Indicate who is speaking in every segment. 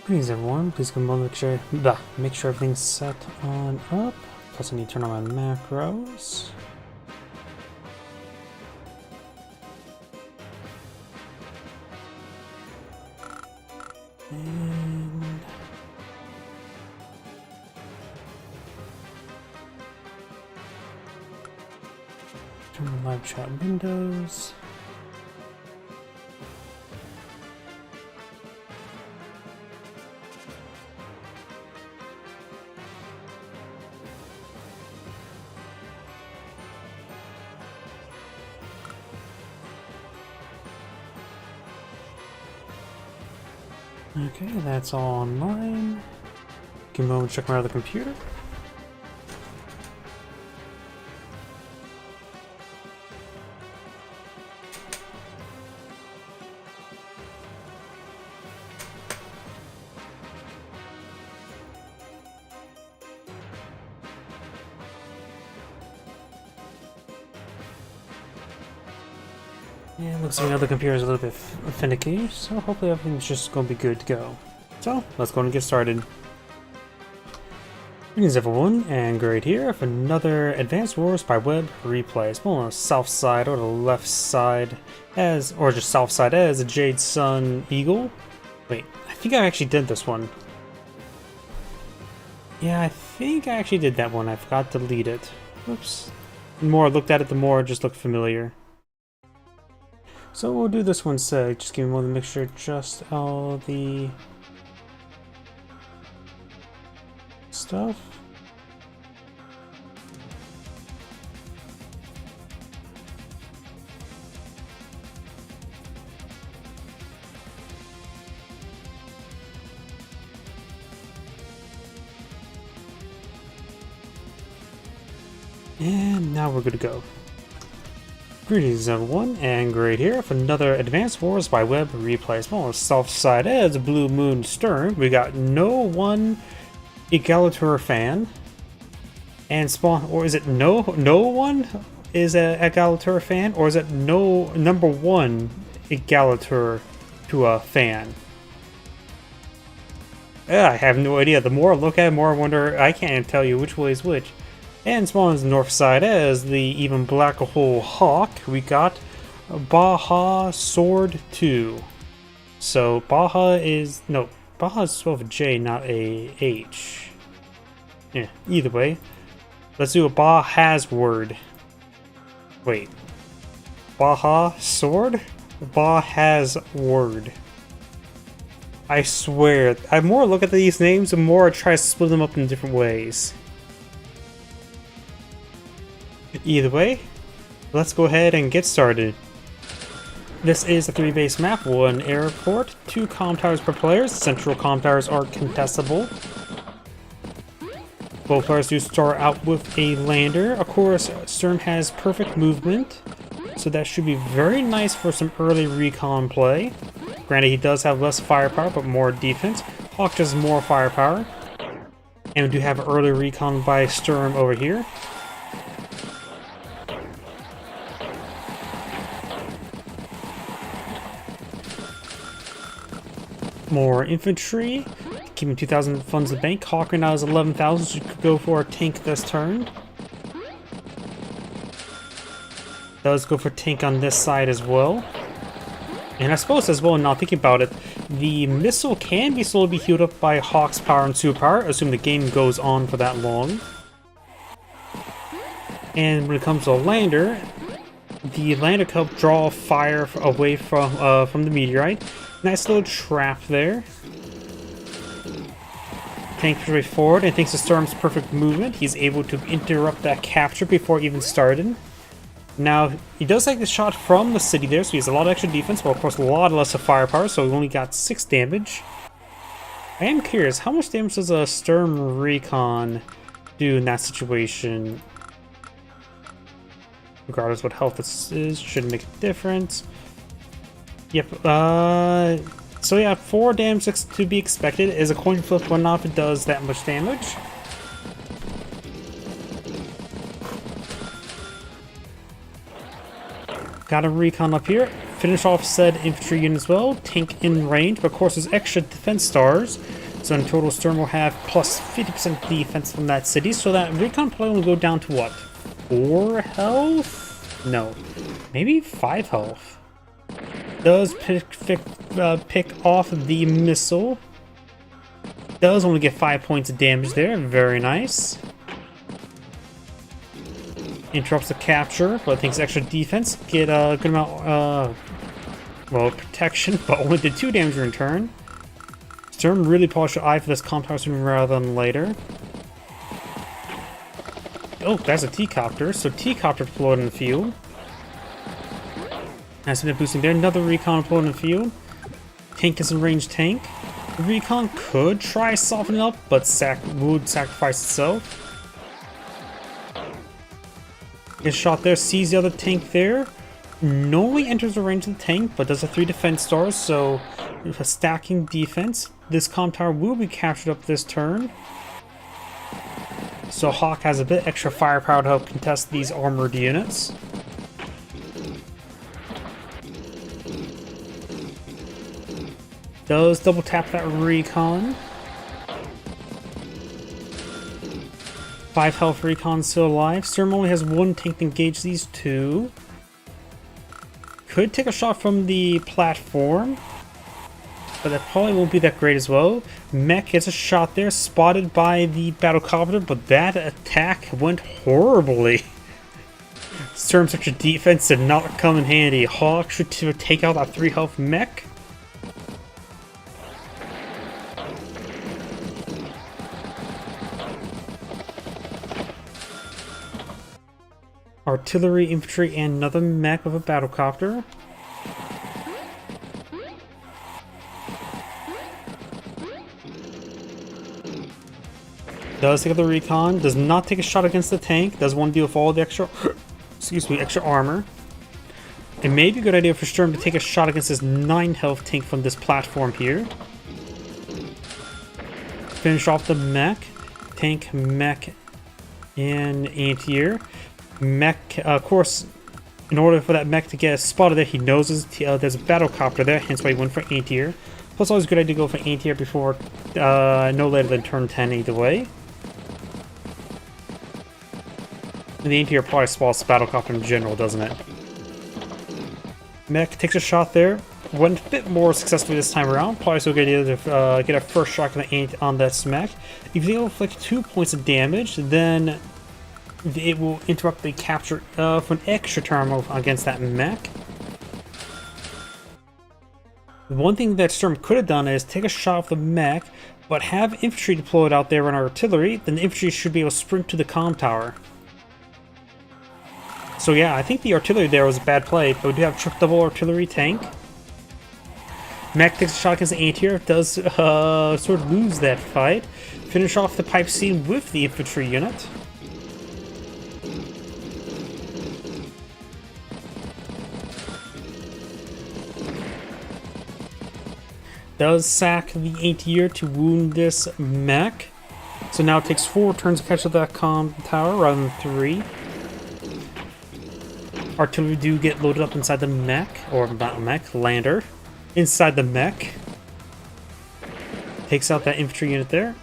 Speaker 1: Greetings everyone, please come on, make sure everything's set on up. Plus I need to turn on my macros. And turn on live chat windows. Okay, that's all online. Give me a moment to check my other computer. Yeah, looks like the other computer is a little bit finicky, so hopefully everything's just going to be good to go. So, let's go and get started. Greetings everyone, and Great here for another Advanced Wars by Web replay. It's more on the south side or the left side or just south side as a Jade Sun Eagle. Wait, I think I actually did this one. Yeah, I think I actually did that one. I forgot to delete it. Oops. The more I looked at it, the more it just looked familiar. So we'll do this one sec. Just give me one to make sure just all the stuff. And now we're good to go. Greetings everyone, and Great here for another Advanced Wars by Web replay. Small south side as Blue Moon Stern. We got no one Egalitor fan. And spawn, or is it no one is a Egalitor fan, or is it no number one Egalitor to a fan? Yeah, I have no idea. The more I look at it, the more I wonder. I can't tell you which way is which. And spawns the north side as the even blacker hole hawk, we got Baja Sword 2. So Baja is spelled with a J, not a H. Yeah, either way. Let's do a Baja's word. Wait. Baja Sword? Baja's word. I swear, the more I look at these names, the more I try to split them up in different ways. Either way, let's go ahead and get started. This is a 3-base map, 1 airport, 2 comm towers per player. Central comm towers are contestable. Both players do start out with a lander. Of course, Stern has perfect movement, so that should be very nice for some early recon play. Granted, he does have less firepower, but more defense. Hawk does more firepower. And we do have early recon by Stern over here. More infantry, keeping 2,000 funds in the bank. Hawker now has 11,000, so you could go for a tank this turn. Does go for tank on this side as well. And I suppose as well, now thinking about it, the missile can be slowly healed up by Hawk's power and superpower, assuming the game goes on for that long. And when it comes to a lander, the lander can help draw fire away from the meteorite. Nice little trap there. Tank straight forward, and thanks to Storm's perfect movement, he's able to interrupt that capture before it even started. Now, he does take the shot from the city there, so he has a lot of extra defense, but of course a lot less of firepower, so he only got 6 damage. I am curious, how much damage does a Sturm Recon do in that situation? Regardless what health this is, shouldn't make a difference. Yep, so yeah, 4 damage to be expected. Is a coin flip one off, it does that much damage. Got a recon up here. finish off said infantry unit as well. Tank in range, but of course there's extra defense stars. So in total, Sturm will have plus 50% defense from that city. So that recon probably will go down to what? 4 health? No, maybe 5 health. Does pick off the missile. Does only get 5 points of damage there. Very nice. Interrupts the capture, but thanks to extra defense, get a good amount, well, protection, but only did 2 damage in turn. Sturm really probably should eye for this comp tower sooner rather than later. Oh, that's a T-copter, so T-copter deployed in the field. Nice bit of boosting there. Another recon deployed in the field. Tank is a ranged tank. The recon could try softening up, but would sacrifice itself. Gets shot there, sees the other tank there. Normally enters the range of the tank, but does a 3 defense stars, so with a stacking defense. This comp tower will be captured up this turn. So Hawk has a bit extra firepower to help contest these armored units. Does double tap that recon. 5 health recon still alive. Sturm only has 1 tank to engage these 2. Could take a shot from the platform, but that probably won't be that great as well. Mech gets a shot there, spotted by the battlecopter, but that attack went horribly. Sturm's extra defense did not come in handy. Hawk should take out that 3 health mech. Artillery, infantry, and another mech with a battlecopter. Does take the recon, does not take a shot against the tank, does want to deal with all the extra, extra armor. It may be a good idea for Sturm to take a shot against this 9 health tank from this platform here. Finish off the mech, tank, mech, and anti-air. Mech, of course, in order for that mech to get spotted there, he knows there's a battlecopter there, hence why he went for anti-air. Plus, always a good idea to go for anti-air before no later than turn 10 either way. And the anti-air probably spoils the battlecopter in general, doesn't it? Mech takes a shot there. Went a bit more successfully this time around. Probably so good idea to get a first shot on that mech. If you inflict 2 points of damage, then it will interrupt the capture for an extra turn against that mech. One thing that Sturm could have done is take a shot of the mech, but have infantry deployed out there on artillery, then the infantry should be able to sprint to the comm tower. So yeah, I think the artillery there was a bad play, but we do have double artillery tank. Mech takes a shot against the anti-air, does sort of lose that fight. Finish off the pipe scene with the infantry unit. Does sack the anti-air to wound this mech. So now it takes 4 turns to catch up that comm tower rather than 3. Artillery do get loaded up inside the mech, or not mech, lander. Inside the mech. Takes out that infantry unit there.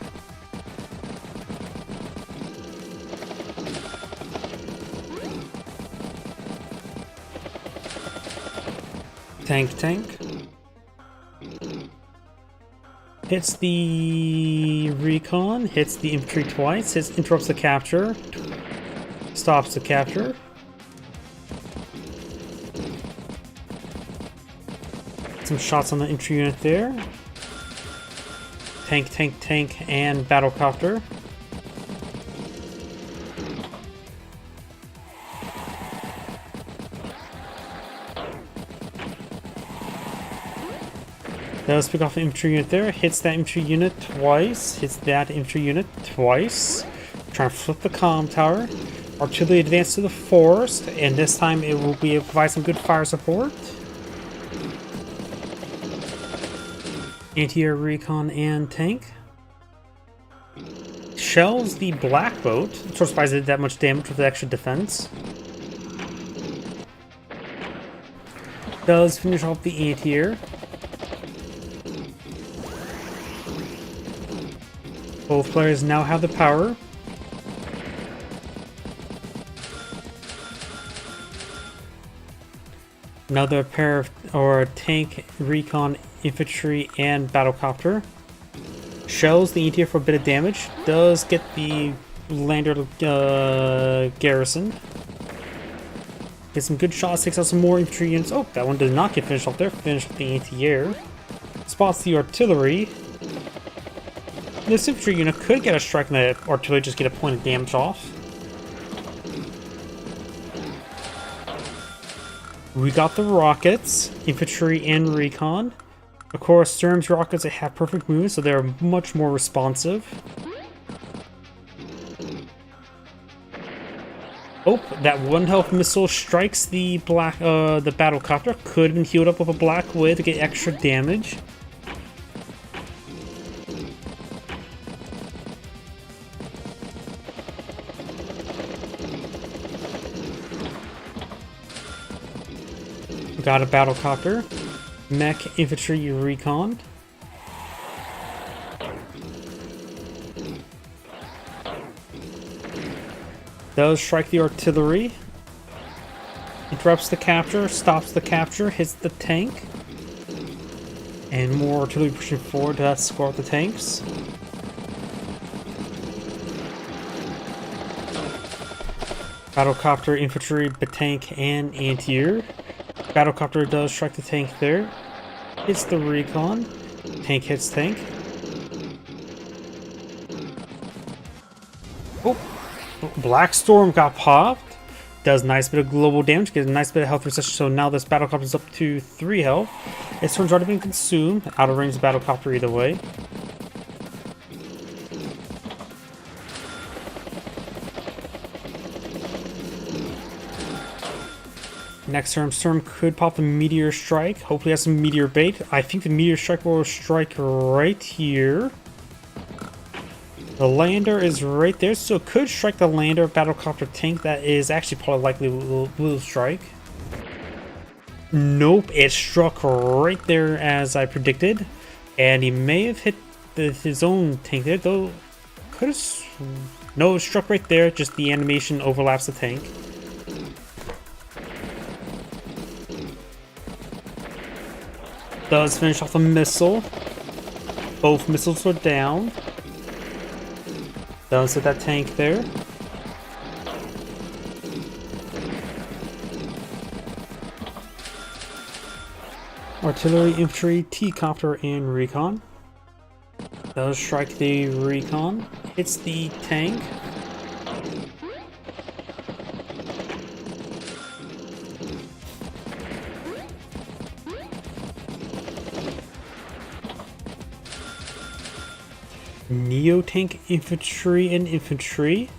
Speaker 1: Tank. Hits the recon, hits the infantry twice, interrupts the capture, stops the capture. Some shots on the infantry unit there. Tank, and battlecopter. Does pick off the infantry unit there, hits that infantry unit twice, hits that infantry unit twice. Trying to flip the comm tower. Artillery advance to the forest, and this time it will be able to provide some good fire support. Anti-air, recon, and tank. Shells the black boat. Sort of surprised it did that much damage with the extra defense. Does finish off the anti-air. Both players now have the power. Another pair of tank, recon, infantry, and battlecopter. Shells the anti-air for a bit of damage. Does get the lander garrison. Get some good shots, takes out some more infantry units. Oh, that one did not get finished off there. Finished with the anti-air. Spots the artillery. This infantry unit could get a strike and the artillery just get a point of damage off. We got the rockets, infantry and recon. Of course, Sturm's rockets have perfect movement, so they're much more responsive. Oh, that one health missile strikes the the battlecopter. Could have been healed up with a black wave to get extra damage. Got a battlecopter, mech, infantry, recon. Does strike the artillery. Interrupts the capture, stops the capture, hits the tank. And more artillery pushing forward to escort the tanks. Battlecopter, infantry, tank, and anti-air. Battlecopter does strike the tank there. Hits the recon. Tank hits tank. Oh, Black Storm got popped. Does nice bit of global damage, gets a nice bit of health recession, so now this battlecopter is up to 3 health. Its turn's already been consumed. Out of range battlecopter either way. Next turn, Sturm could pop the Meteor Strike. Hopefully has some Meteor bait. I think the Meteor Strike will strike right here. The lander is right there, so it could strike the lander battlecopter tank. That is actually probably likely will strike. Nope, it struck right there as I predicted. And he may have hit his own tank there, though. Could have... No, it struck right there, just the animation overlaps the tank. Does finish off a missile. Both missiles are down. Does hit that tank there. Artillery, infantry, T-copter, and recon. Does strike the recon. Hits the tank. Neo-tank, infantry, and infantry.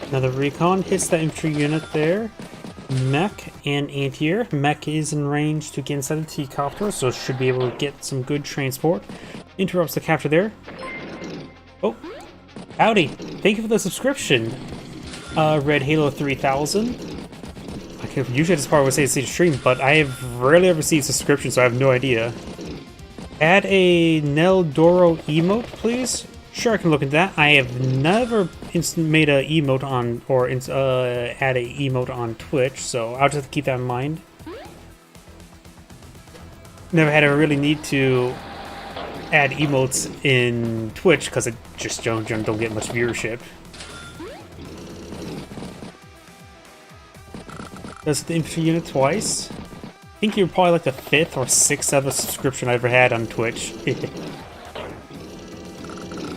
Speaker 1: Another recon hits that infantry unit there. Mech and anti-air. Mech is in range to get inside the T-copter, so should be able to get some good transport. Interrupts the capture there. Oh, howdy! Thank you for the subscription, Red Halo 3000. Usually this part would say it's a stream, but I have rarely ever seen subscription, so I have no idea. Add a Neldoro emote, please. Sure, I can look at that. I have never made a emote on, or add a emote on Twitch, so I'll just have to keep that in mind. Never had a really need to add emotes in Twitch because it just don't get much viewership. Does the infantry unit twice. I think you're probably like the 5th or 6th ever subscription I ever had on Twitch.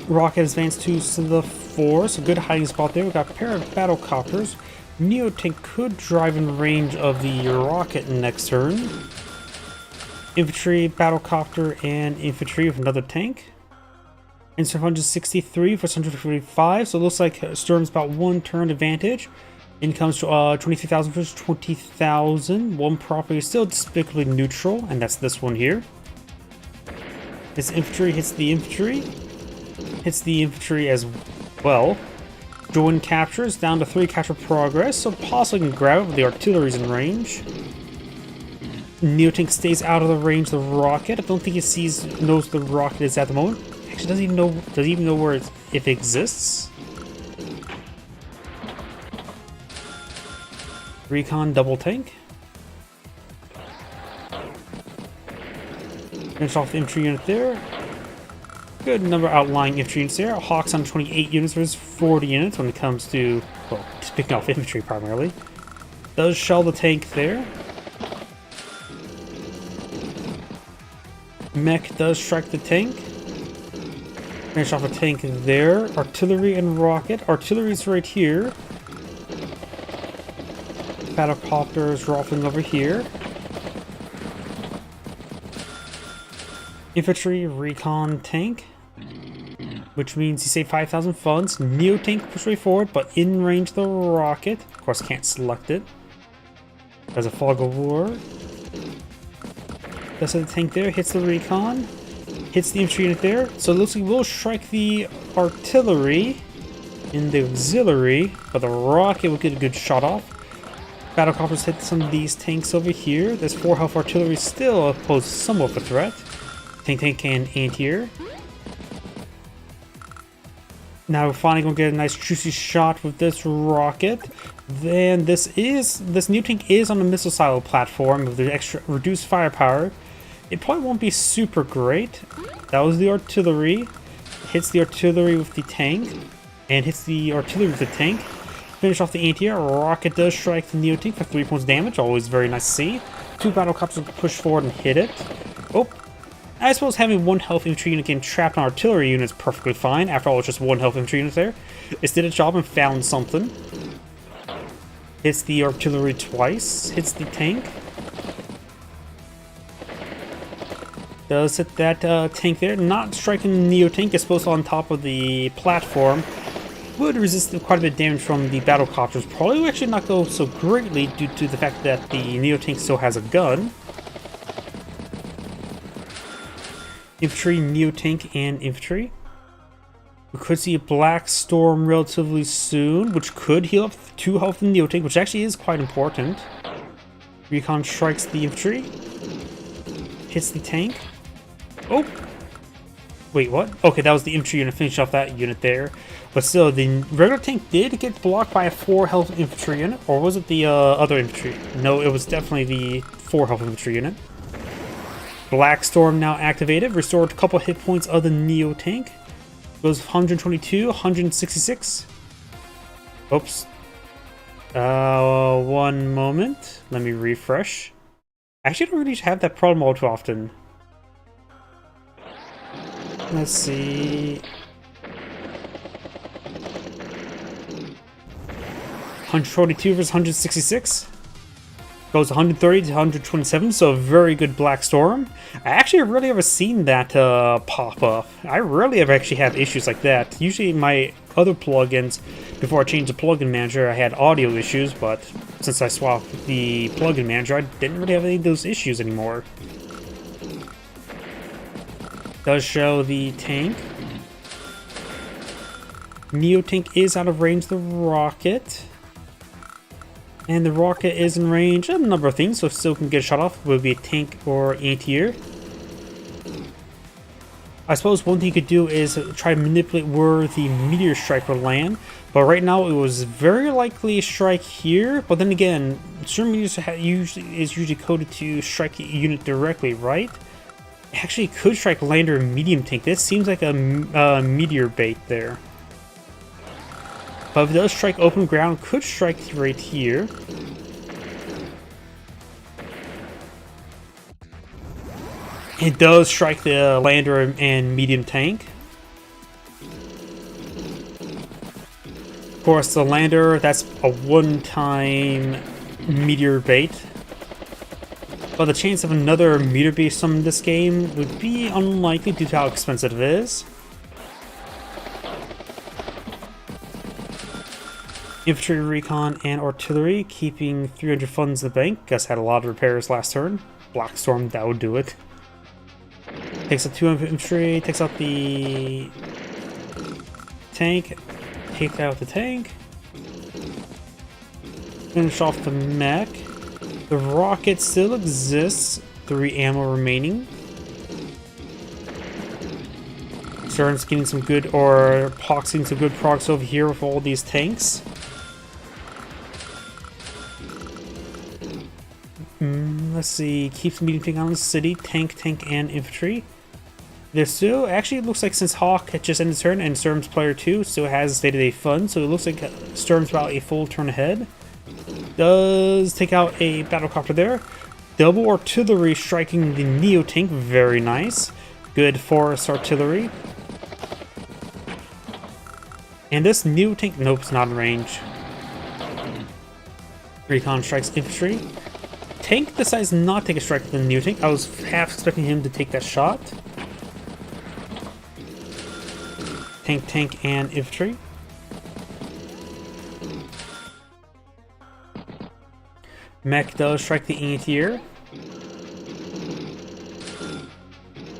Speaker 1: Rocket advanced to the 4, so good hiding spot there. We've got a pair of battlecopters. Neo-tank could drive in range of the rocket next turn. Infantry, battlecopter, and infantry with another tank. Insert 163 for 145, so it looks like Sturm's about 1 turn advantage. In comes 23,000 versus 20,000. One property is still despicably neutral, and that's this one here. This infantry hits the infantry. Hits the infantry as well. Join captures down to 3 capture progress, so possibly can grab it with the artillery's in range. Neotank stays out of the range of the rocket. I don't think he knows the rocket is at the moment. Actually, doesn't even know where if it exists. Recon double tank. Finish off the infantry unit there. Good number of outlying infantry units there. Hawks on 28 units versus 40 units when it comes to, well, just picking off infantry primarily. Does shell the tank there. Mech does strike the tank. Finish off a tank there. Artillery and rocket. Artillery's right here. Battlecopters rolling over here. Infantry, recon, tank. Which means you save 5,000 funds. Neo-tank push way forward, but in range the rocket. Of course, can't select it. There's a fog of war. That's the tank there. Hits the recon. Hits the infantry unit there. So it looks like we'll strike the artillery in the auxiliary, but the rocket will get a good shot off. Battlecopters hit some of these tanks over here. This 4 health artillery still poses somewhat of a threat. Tank and anti-air. Now we're finally gonna get a nice juicy shot with this rocket. Then this new tank is on a missile silo platform with the extra reduced firepower. It probably won't be super great. That was the artillery. Hits the artillery with the tank. And hits the artillery with the tank. Finish off the anti-air. Rocket does strike the Neo-tank for 3 points damage. Always very nice to see. 2 battlecopters push forward and hit it. Oh, I suppose having 1 health infantry unit getting trapped on artillery unit is perfectly fine. After all, it's just 1 health infantry unit there. It did its job and found something. Hits the artillery twice. Hits the tank. Does hit that tank there. Not striking the Neo-tank. It's supposed to on top of the platform. Would resist quite a bit of damage from the battlecopters. Probably would actually not go so greatly due to the fact that the Neo-tank still has a gun. Infantry, Neo-tank, and infantry. We could see a Black Storm relatively soon, which could heal up 2 health in the Neo-tank, which actually is quite important. Recon strikes the infantry. Hits the tank. Oh! Wait, what? Okay, that was the infantry unit. Finish off that unit there. But still, the regular tank did get blocked by a 4 health infantry unit. Or was it the other infantry? No, it was definitely the 4 health infantry unit. Black Storm now activated. Restored a couple hit points of the Neo-tank. Goes 122, 166. Oops. One moment. Let me refresh. Actually, I don't really have that problem all too often. Let's see. 142 versus 166. Goes 130 to 127, so a very good Black Storm. I actually rarely ever seen that pop up. I rarely ever actually have issues like that. Usually my other plugins, before I changed the plugin manager, I had audio issues, but since I swapped the plugin manager, I didn't really have any of those issues anymore. Does show the tank. Neo-tank is out of range of the rocket. And the rocket is in range of a number of things, so if still can get shot off, would be a tank or anti-air. I suppose one thing you could do is try to manipulate where the meteor strike would land, but right now it was very likely a strike here, but then again, certain meteors is usually coded to strike a unit directly, right? It actually could strike lander and medium tank. This seems like a meteor bait there. But if it does strike open ground, could strike right here. It does strike the lander and medium tank. Of course, the lander, that's a one-time meteor bait. But the chance of another meteor bait summoned in this game would be unlikely due to how expensive it is. Infantry, recon, and artillery, keeping 300 funds in the bank. Guess had a lot of repairs last turn. Black Storm, that would do it. Takes out 200 infantry, takes out the tank, take out the tank. Finish off the mech. The rocket still exists. 3 ammo remaining. Stern's getting some good, or Pox getting some good procs over here with all these tanks. Let's see, keeps medium tank on the city, tank, and infantry. There's still, actually it looks like since Hawk had just ended his turn and Sturm's player 2 still has day-to-day fun, so it looks like Sturm's about a full turn ahead. Does take out a battlecopter there. Double artillery striking the Neo tank, very nice. Good forest artillery. And this Neo tank, nope, it's not in range. Recon strikes infantry. Tank decides not to take a strike at the Neo tank. I was half expecting him to take that shot. Tank, and infantry. Mech does strike the anti-air.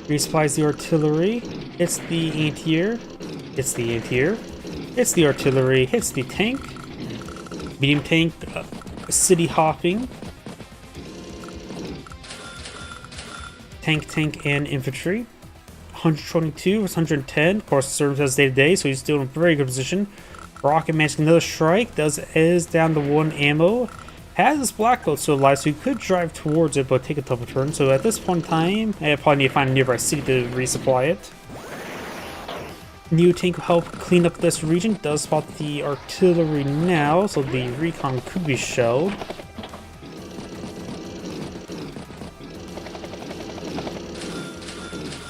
Speaker 1: Resupplies the artillery. Hits the anti-air. Hits the anti-air. Hits the artillery. Hits the tank. Medium tank. City hopping. Tank, and infantry. 122 versus 110. Of course, serves as day-to-day, so he's still in a very good position. Rocket managing another strike. Is down to 1 ammo. Has his black boat still alive, so he could drive towards it, but take a tougher turn. So at this point in time, I probably need to find a nearby city to resupply it. New tank will help clean up this region. Does spot the artillery now, so the recon could be shelled.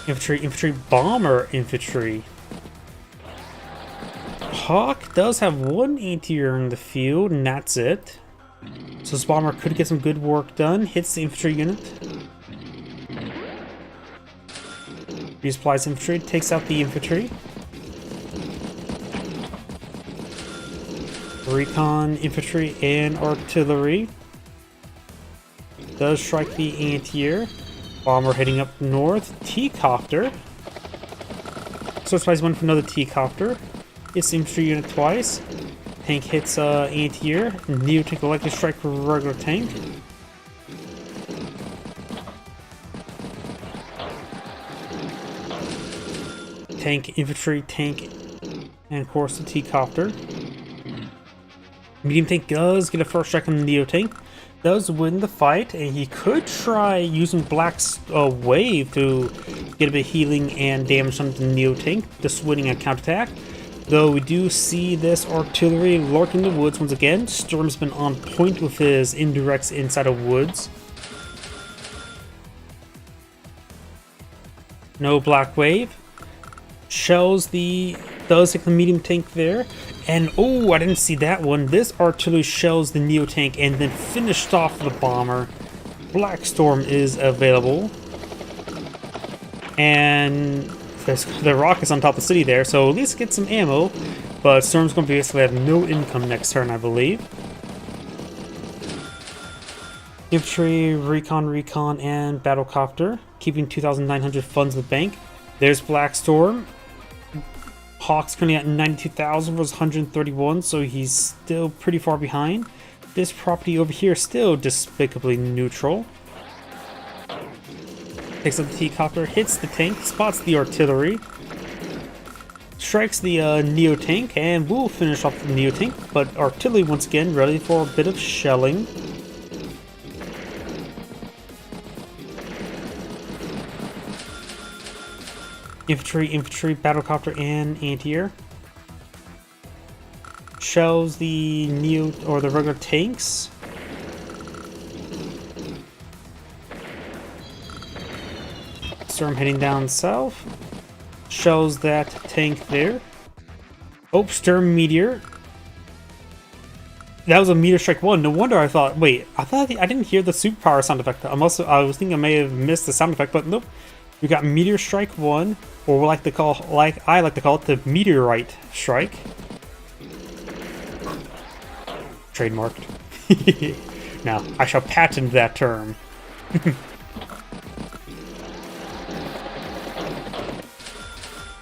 Speaker 1: Infantry, bomber infantry. Hawk does have 1 anti-air in the field, and that's it. So this bomber could get some good work done. Hits the infantry unit. Resupplies infantry, takes out the infantry. Recon, infantry, and artillery. Does strike the anti-air. Bomber heading up north. T-copter. So supplies one for another T-copter. Hits the infantry unit twice. Tank hits anti-air. Neo tank electric strike for regular tank. Tank, infantry, tank, and of course the T-copter. Medium tank does get a first strike on the Neo tank. Does win the fight, and he could try using Black's wave to get a bit of healing and damage on the Neo tank, just winning a counterattack. Though we do see this artillery lurking in the woods once again. Storm's been on point with his indirects inside of woods. No black wave. Shells does take the medium tank there. And oh, I didn't see that one. This artillery shells the Neo tank and then finished off the bomber. Black Storm is available. And the rocket's on top of the city there, so at least get some ammo. But Storm's going to basically have no income next turn, I believe. Infantry, recon, and battlecopter, keeping 2,900 funds in the bank. There's Black Storm. Hawk's currently at 92,000 versus 131, so he's still pretty far behind. This property over here is still despicably neutral. Takes up the T-copter, hits the tank, spots the artillery, strikes the Neo tank, and will finish off the Neo tank. But artillery once again ready for a bit of shelling. Infantry, battlecopter, and anti-air. Shells the Neo or the regular tanks. Storm heading down south. Shells that tank there. Oh, Sturm meteor. That was a meteor strike 1. No wonder I thought. Wait, I didn't hear the superpower sound effect. I was thinking I may have missed the sound effect, but nope. We got meteor strike 1, or I like to call it the meteorite strike. Trademarked. Now, I shall patent that term.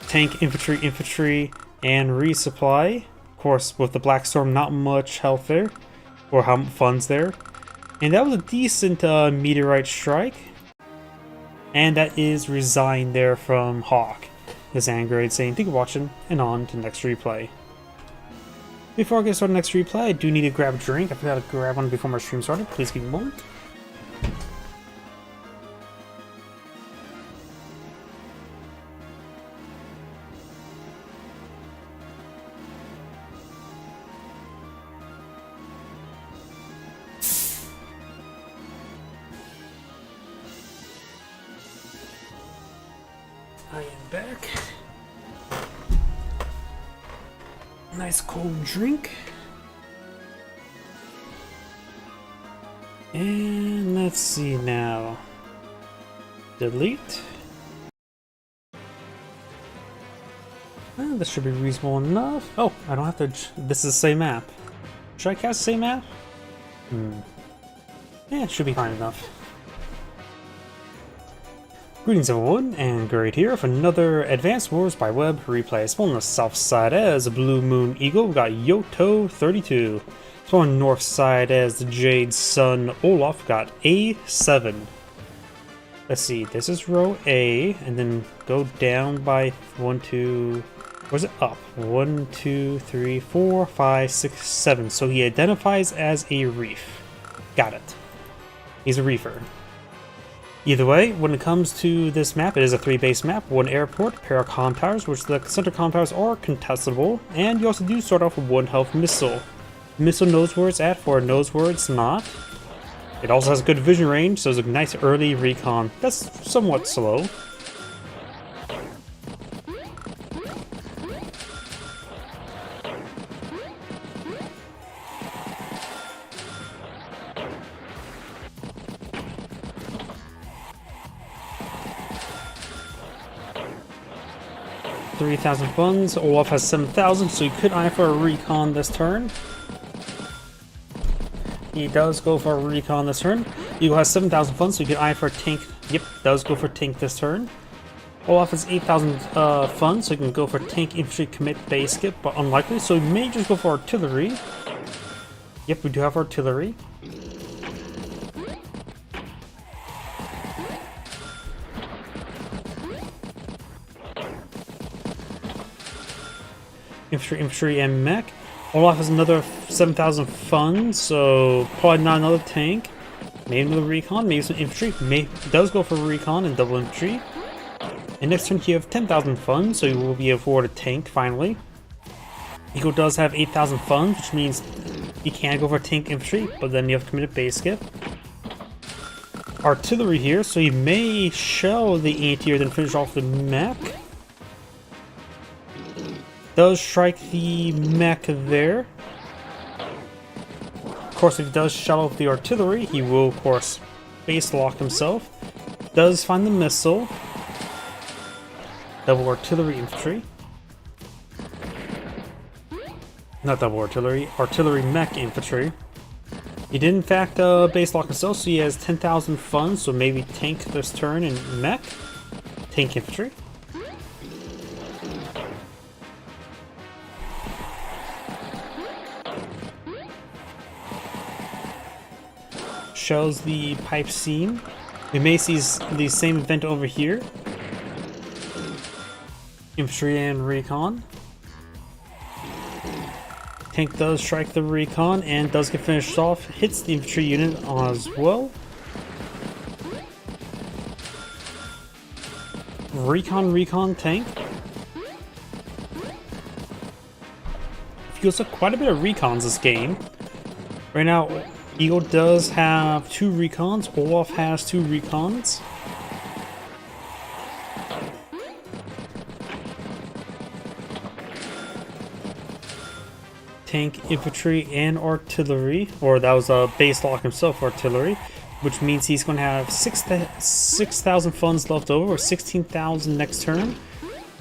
Speaker 1: Tank, infantry, and resupply. Of course, with the Black Storm, not much health there, or how funds there. And that was a decent meteorite strike. And that is Resign there from Hawk. This Angrade saying, thank you for watching, and on to the next replay. Before I get started next replay, I do need to grab a drink. I forgot to grab one before my stream started. Please give me a moment. I am back. Nice cold drink. And let's see now. Delete. This should be reasonable enough. Oh, I don't have to. This is the same map. Should I cast the same map? Yeah, it should be fine enough. Greetings everyone, and Great here with another Advanced Wars by Web replay. Spawn on the south side as a Blue Moon Eagle, we got Yoto32. Spawn on the north side as the Jade Sun Olaf, we got A7. Let's see, this is row A, and then go down by 1, 2, where's it up? 1, 2, 3, 4, 5, 6, 7. So he identifies as a reef. Got it. He's a reefer. Either way, when it comes to this map, it is a 3-base map, 1 airport, pair of comm towers, which the center comm towers are contestable, and you also do start off with 1 health missile. Missile knows where it's at, for it knows where it's not. It also has good vision range, so it's a nice early recon. That's somewhat slow. $3,000 funds. Olaf has 7,000, so he could eye for a recon this turn. He does go for a recon this turn. Eagle has 7,000 funds, so he could eye for a tank. Yep, does go for tank this turn. Olaf has 8,000 funds, so he can go for tank, infantry, commit, base skip, but unlikely, so he may just go for artillery. Yep, we do have artillery. Infantry, and mech. Olaf has another 7,000 funds, so probably not another tank. Maybe another recon, maybe some infantry. Does go for recon and double infantry. And next turn, you have 10,000 funds, so you will be afforded a tank finally. Eagle does have 8,000 funds, which means he can go for tank infantry, but then you have to commit a base skip. Artillery here, so he may shell the anti-air, then finish off the mech. Does strike the mech there. Of course, if he does shell off the artillery, he will, of course, base lock himself. Does find the missile. Double artillery infantry. Not double artillery, artillery mech infantry. He did in fact base lock himself, so he has 10,000 funds, so maybe tank this turn in mech. Tank infantry. Shells the pipe seam. We may see the same event over here. Infantry and recon. Tank does strike the recon and does get finished off. Hits the infantry unit as well. Recon tank. Feels like quite a bit of recons this game. Right now, Eagle does have 2 recons. Olaf has 2 recons. Tank, infantry, and artillery. Or that was a base lock himself, artillery. Which means he's going to have 6,000 funds left over, or 16,000 next turn.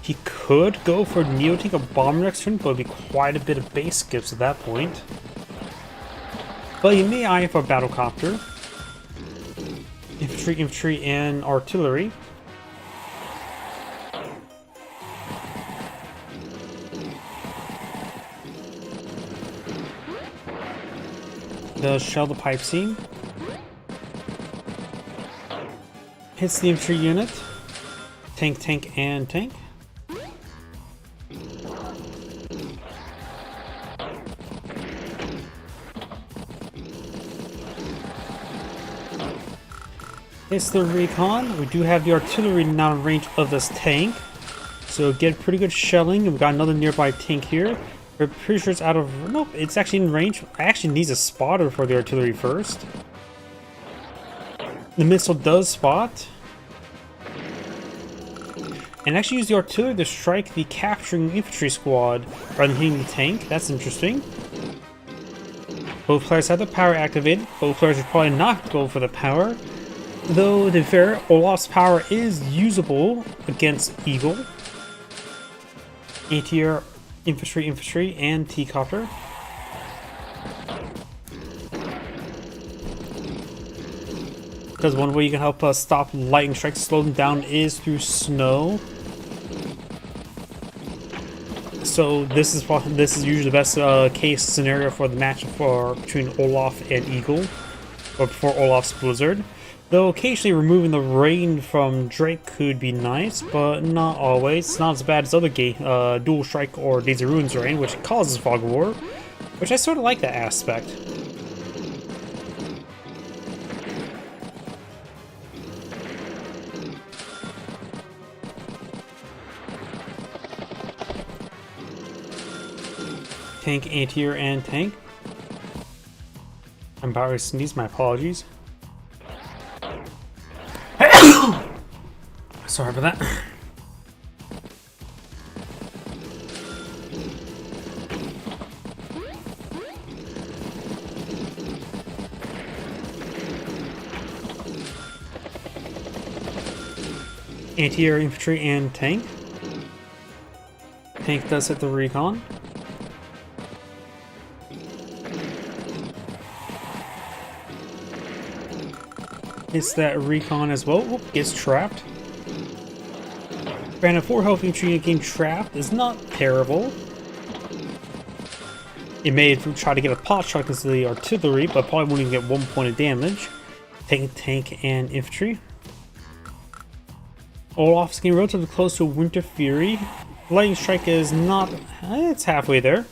Speaker 1: He could go for Neo-Tank or Bomber next turn, but it would be quite a bit of base skips at that point. but you may eye for a battlecopter. Infantry, and artillery. Does shell the pipe seam. Hits the infantry unit. Tank, and tank. It's the recon. We do have the artillery now in range of this tank, so get pretty good shelling. We've got another nearby tank here. We're pretty sure it's out of... Nope, it's actually in range. I actually need a spotter for the artillery first. The missile does spot. And actually use the artillery to strike the capturing infantry squad rather than hitting the tank. That's interesting. Both players have the power activated. Both players are probably not go for the power. Though, to be fair, Olaf's power is usable against Eagle. ATR, infantry, and T-copter. Because one way you can help us stop lightning strikes, slow them down, is through snow. So this is usually the best case scenario for the match between Olaf and Eagle, or before Olaf's blizzard. Though occasionally removing the rain from Drake could be nice, but not always. It's not as bad as other Dual Strike or Days of Ruins rain, which causes fog of war, which I sort of like that aspect. Tank, anti-air, and tank. I'm about to sneeze, my apologies. Sorry for that. Anti-air, infantry, and tank. Tank does hit the recon. Hits that recon as well. Oop, gets trapped. Granted, 4 health infantry getting trapped is not terrible. It may try to get a pot shot into the artillery, but probably won't even get 1 point of damage. Tank, and infantry. Olaf's getting relatively close to Winter Fury. Lightning Strike is not... it's halfway there.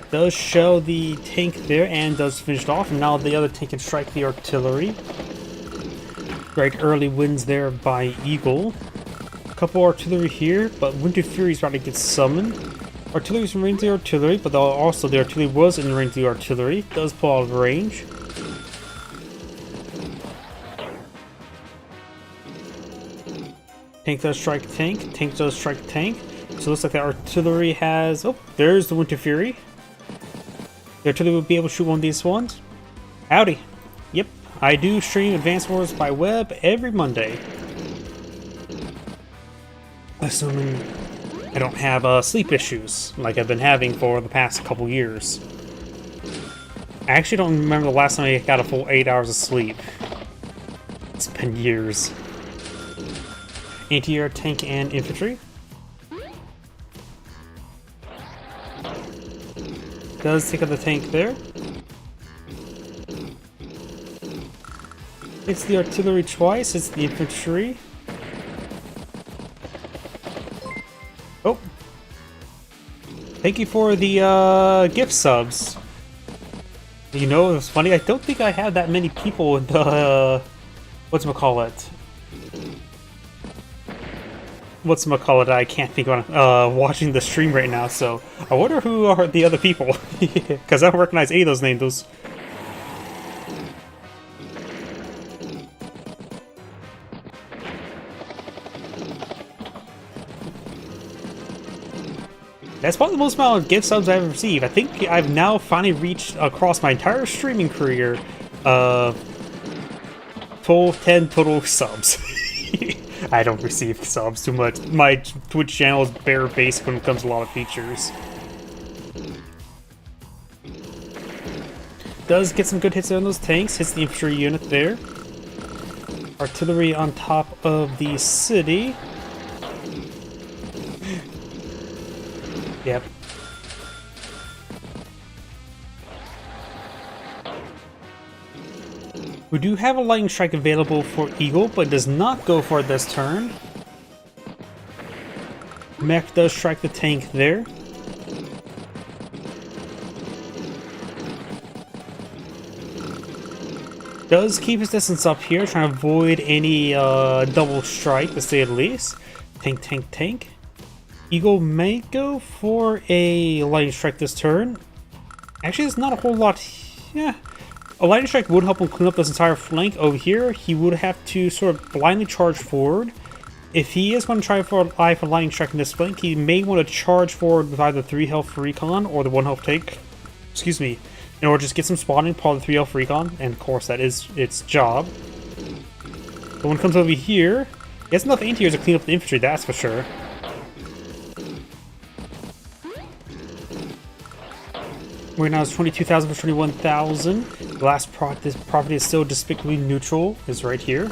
Speaker 1: Does shell the tank there and does finish it off, and now the other tank can strike the artillery. Great early wins there by Eagle. A couple artillery here, but Winter Fury is about to get summoned. Artillery's in range of the artillery, but also the artillery was in range of the artillery. Does pull out of range. Tank does strike tank. Tank does strike tank. So it looks like the artillery has... Oh, there's the Winter Fury. The artillery will be able to shoot one of these ones. Howdy. Yep, I do stream Advanced Wars by web every Monday. Assuming I don't have sleep issues like I've been having for the past couple years. I actually don't remember the last time I got a full 8 hours of sleep. It's been years. Anti-air, tank, and infantry. Does take out the tank there. It's the artillery twice, it's the infantry. Oh. Thank you for the gift subs. You know, it's funny, I don't think I have that many people in the whatchamacallit. I can't think of watching the stream right now, so I wonder who are the other people, because I don't recognize any of those names. That's probably the most amount of gift subs I've ever received. I think I've now finally reached across my entire streaming career full 10 total subs. I don't receive subs too much. My Twitch channel is bare basic when it comes to a lot of features. Does get some good hits on those tanks. Hits the infantry unit there. Artillery on top of the city. Yep. We do have a lightning strike available for Eagle, but does not go for it this turn. Mech does strike the tank there. Does keep his distance up here, trying to avoid any double strike, to say the least. Tank, tank, tank. Eagle may go for a lightning strike this turn. Actually, there's not a whole lot. Yeah. A lightning strike would help him clean up this entire flank over here. He would have to sort of blindly charge forward. If he is going to try for a lightning strike in this flank, he may want to charge forward with either 3 health recon or the 1 health tank. Excuse me. In order to just get some spawning, probably the 3 health recon, and of course that is its job. But when it comes over here, he has enough anti-airs to clean up the infantry, that's for sure. Right now it's 22,000 for 21,000. The last property is still despicably neutral, is right here.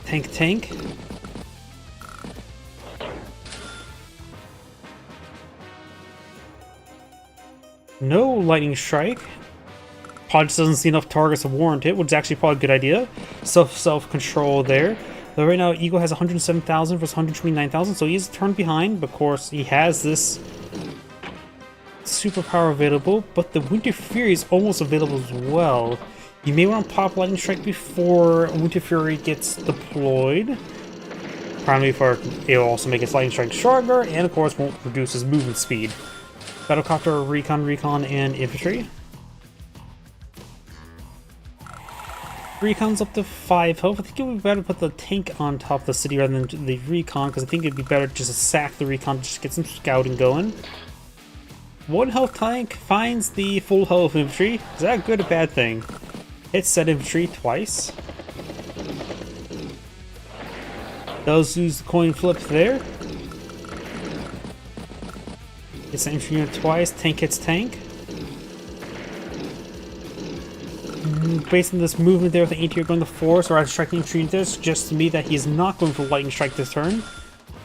Speaker 1: Tank, tank. No lightning strike. Probably just doesn't see enough targets to warrant it, which is actually probably a good idea. Self-control there. But right now, Eagle has 107,000 versus 129,000, so he's a turn behind. But of course, he has this superpower available, but the Winter Fury is almost available as well. You may want to pop Lightning Strike before Winter Fury gets deployed. Primarily for it'll also make its Lightning Strike stronger, and of course won't reduce his movement speed. Battlecopter, recon, and infantry. Recon's up to 5 health. I think it would be better to put the tank on top of the city rather than the recon, because I think it'd be better just to sack the recon to just get some scouting going. 1 health tank finds the full health infantry. Is that a good or bad thing? Hits said infantry twice. Does use the coin flip there. Hits the infantry unit twice. Tank hits tank. Based on this movement there with the anti-air going to force or striking infantry unit there, suggests to me that he is not going for lightning strike this turn.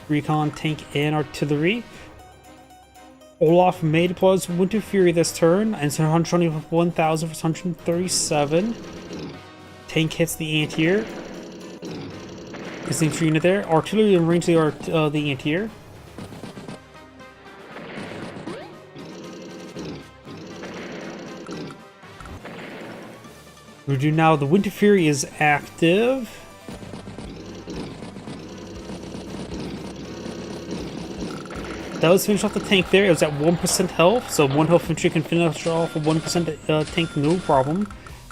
Speaker 1: Recon, tank, and artillery. Olaf may deploy his Winter Fury this turn, and it's 121,000 for 137. Tank hits the anti-air. Is the infantry unit there? Artillery in range of the anti-air. We do now. The Winter Fury is active. That was finish off the tank there. It was at 1% health, so 1 health infantry can finish off a 1% tank, no problem.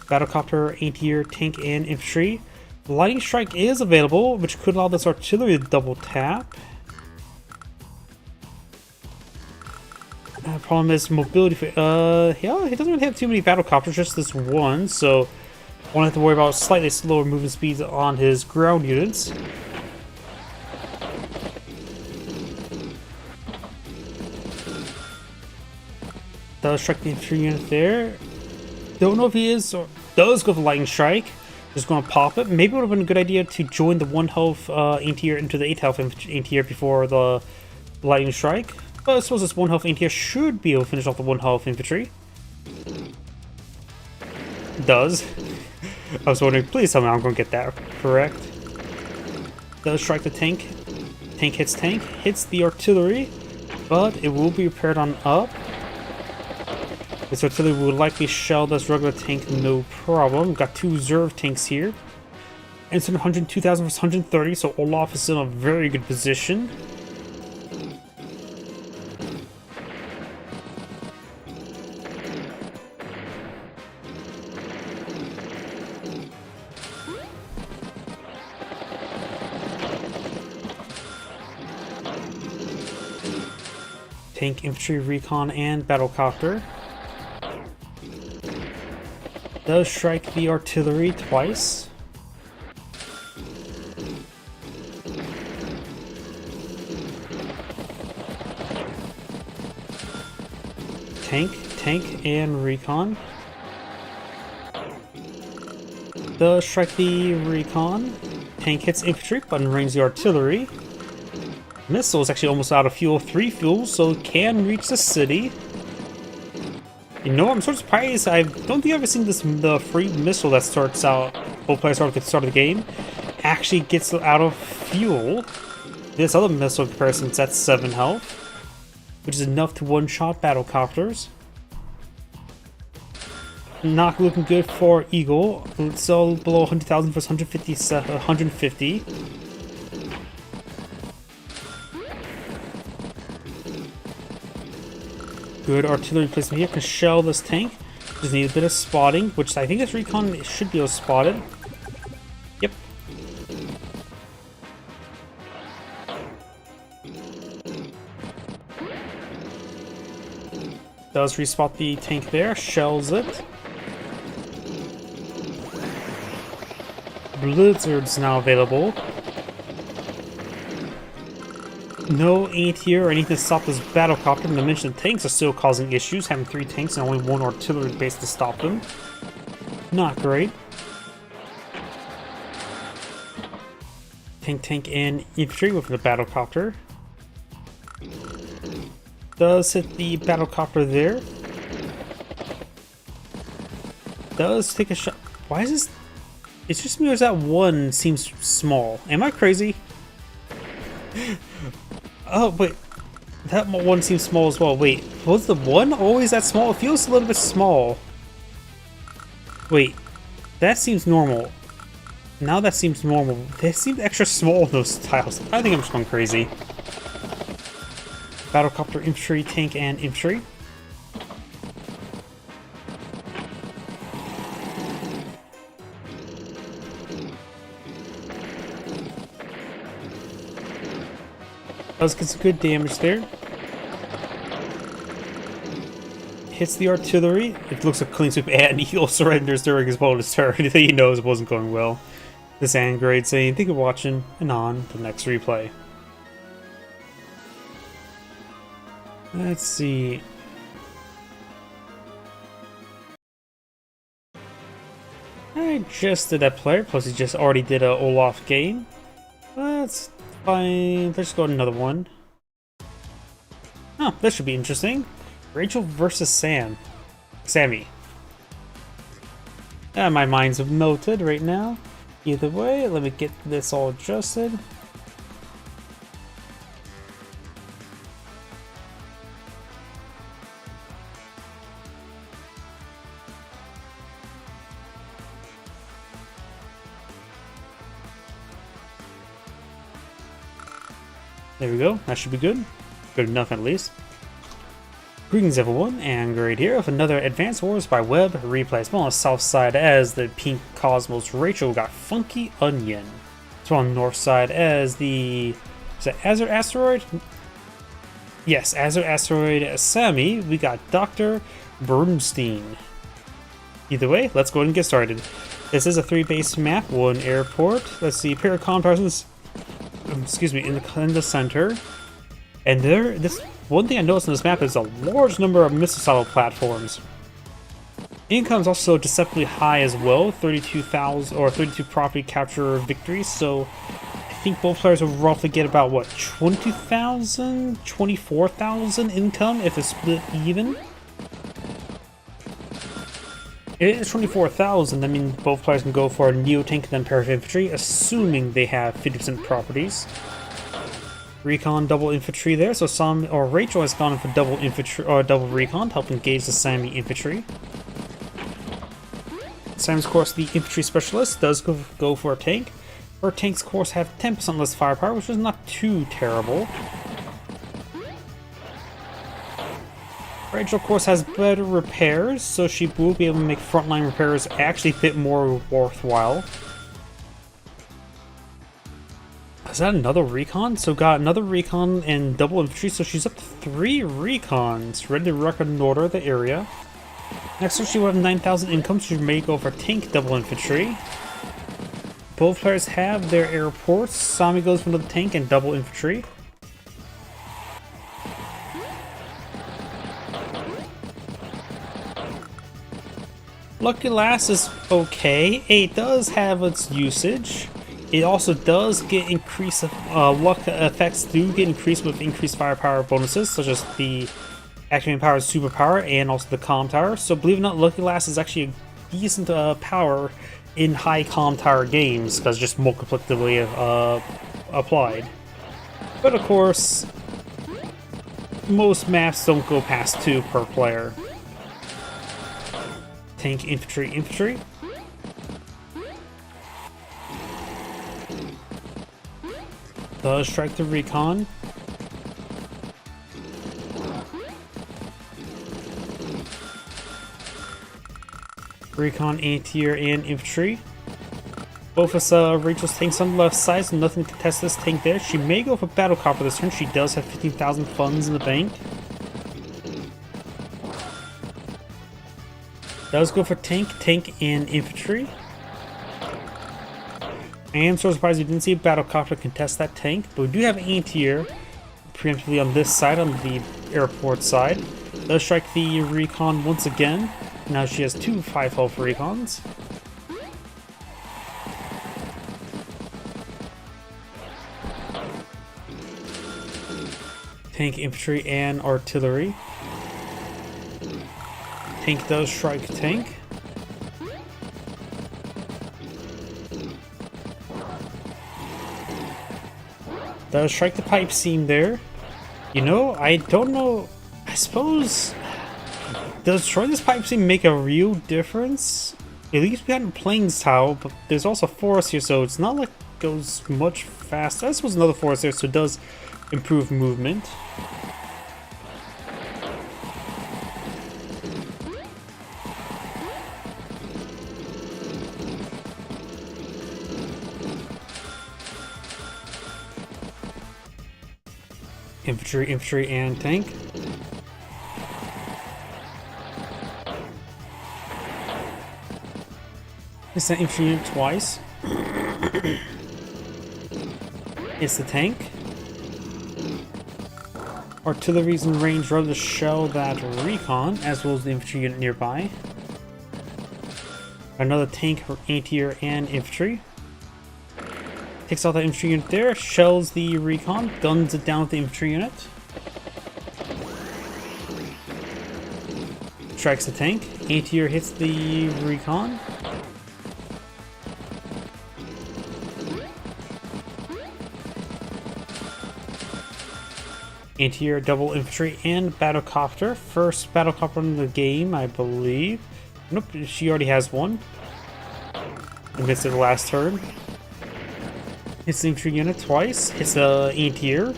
Speaker 1: Battlecopter, anti-air, tank, and infantry. The lightning strike is available, which could allow this artillery to double tap. Problem is mobility. Yeah, he doesn't really have too many battlecopters, just this one, so won't have to worry about slightly slower movement speeds on his ground units. Does strike the infantry unit there. Don't know if he is or does go for lightning strike. Just going to pop it. Maybe it would have been a good idea to join the 1 health anti-air into the 8 health anti-air before the lightning strike. But I suppose this 1 health anti-air should be able to finish off the 1 health infantry. Does. I was wondering, please tell me I'm going to get that correct. Does strike the tank. Tank hits tank. Hits the artillery. But it will be repaired on up. This artillery will likely shell this regular tank, no problem. We've got 2 reserve tanks here. And it's 102,000 versus 130, so Olaf is in a very good position. Tank, infantry, recon, and battlecopter. Does strike the artillery twice. Tank tank and recon. Does strike the recon. Tank hits infantry, but range the artillery. Missile is actually almost out of fuel, 3 fuel, so it can reach the city. You know, I'm sort of surprised. I don't think I've ever seen the free missile that starts out, both players start at the start of the game, actually gets out of fuel. This other missile comparison is at 7 health, which is enough to one-shot battlecopters. Not looking good for Eagle. It's still below 100,000 versus 150. Good artillery placement here. Can shell this tank. Just need a bit of spotting, which I think this recon should be able to spot it. Yep. Does respot the tank there. Shells it. Blizzard's now available. No anti-air or anything to stop this battlecopter. And I mentioned tanks are still causing issues, having 3 tanks and only 1 artillery base to stop them. Not great. Tank, and infantry with the battlecopter. Does hit the battlecopter there. Does take a shot. Why is this? It's just me, or that one seems small. Am I crazy? Oh, wait. That one seems small as well. Wait, was the one always that small? It feels a little bit small. Wait, that seems normal. Now that seems normal. They seem extra small, those tiles. I think I'm just going crazy. Battlecopter, infantry, tank, and infantry. Does get some good damage there. Hits the artillery. It looks like clean sweep, and Eagle surrenders during his bonus turn. He knows it wasn't going well. This Angrade saying, thank you for watching, and on the next replay. Let's see. I just did that player, plus he just already did a Olaf game. That's fine. Let's just go to another one. Oh, this should be interesting. Rachel versus Sammy. My mind's melted right now. Either way, let me get this all adjusted. There we go. That should be good. Good enough, at least. Greetings, everyone, and great here with another Advanced Wars by Web replay. It's on the south side as the Pink Cosmos Rachel got Funky Onion. It's on the north side as the... Is that Azure Asteroid? Yes, Azure Asteroid Sammy. We got Dr. Bernstein. Either way, let's go ahead and get started. This is a 3-base map, 1 airport. Let's see, Paracon presence. Excuse me, in the center. And this one thing I noticed on this map is a large number of missile platforms. Income is also deceptively high as well, 32,000 or 32 property capture victories. So I think both players will roughly get about what, 20,000, 24,000 income if it's split even. It is 24,000. I mean, both players can go for a Neo Tank and then pair of infantry, assuming they have 50% properties. Recon double infantry there, so Rachel has gone for double infantry or double recon to help engage the Sammy infantry. Sammy's, of course, the infantry specialist, does go for a tank. Her tanks, of course, have 10% less firepower, which is not too terrible. Rachel, of course, has better repairs, so she will be able to make frontline repairs actually a bit more worthwhile. Is that another recon? So got another recon and double infantry, so she's up to 3 recons, ready to reconnoiter the area. Next up, she will have 9,000 income, so she may go for tank double infantry. Both players have their airports. Sammy goes for the tank and double infantry. Lucky Lass is okay. It does have its usage. It also does get increased, luck effects do get increased with increased firepower bonuses, such as the activating power superpower and also the calm tower. So believe it or not, Lucky Lass is actually a decent power in high calm tower games, because just multiplicatively applied. But of course, most maps don't go past 2 per player. Tank, infantry, infantry. Does strike the recon. Recon, anti-air, and infantry. Both of Rachel's tanks on the left side, so nothing to contest this tank there. She may go for battle copper this turn. She does have 15,000 funds in the bank. Does go for tank, and infantry. I am so surprised we didn't see a battle copter contest that tank, but we do have anti-air preemptively on this side, on the airport side. Does strike the recon once again. Now she has 2 5 health recons. Tank, infantry, and artillery. Tank does strike tank. Does strike the pipe seam there. You know, I don't know. I suppose, does destroying this pipe seam make a real difference? At least behind the plains tower, but there's also forest here, so it's not like it goes much faster. I suppose another forest there, so it does improve movement. Infantry, infantry, and tank. It's the infantry unit twice. It's the tank. Artillery's in range rather to shell that recon, as well as the infantry unit nearby. Another tank for anti-air and infantry. Takes out the infantry unit there, shells the recon, guns it down with the infantry unit. Strikes the tank. Anti-air hits the recon. Anti-air, double infantry, and battlecopter. First battlecopter in the game, I believe. Nope, she already has one. I missed it the last turn. Hits the infantry unit twice. Hits the anti-air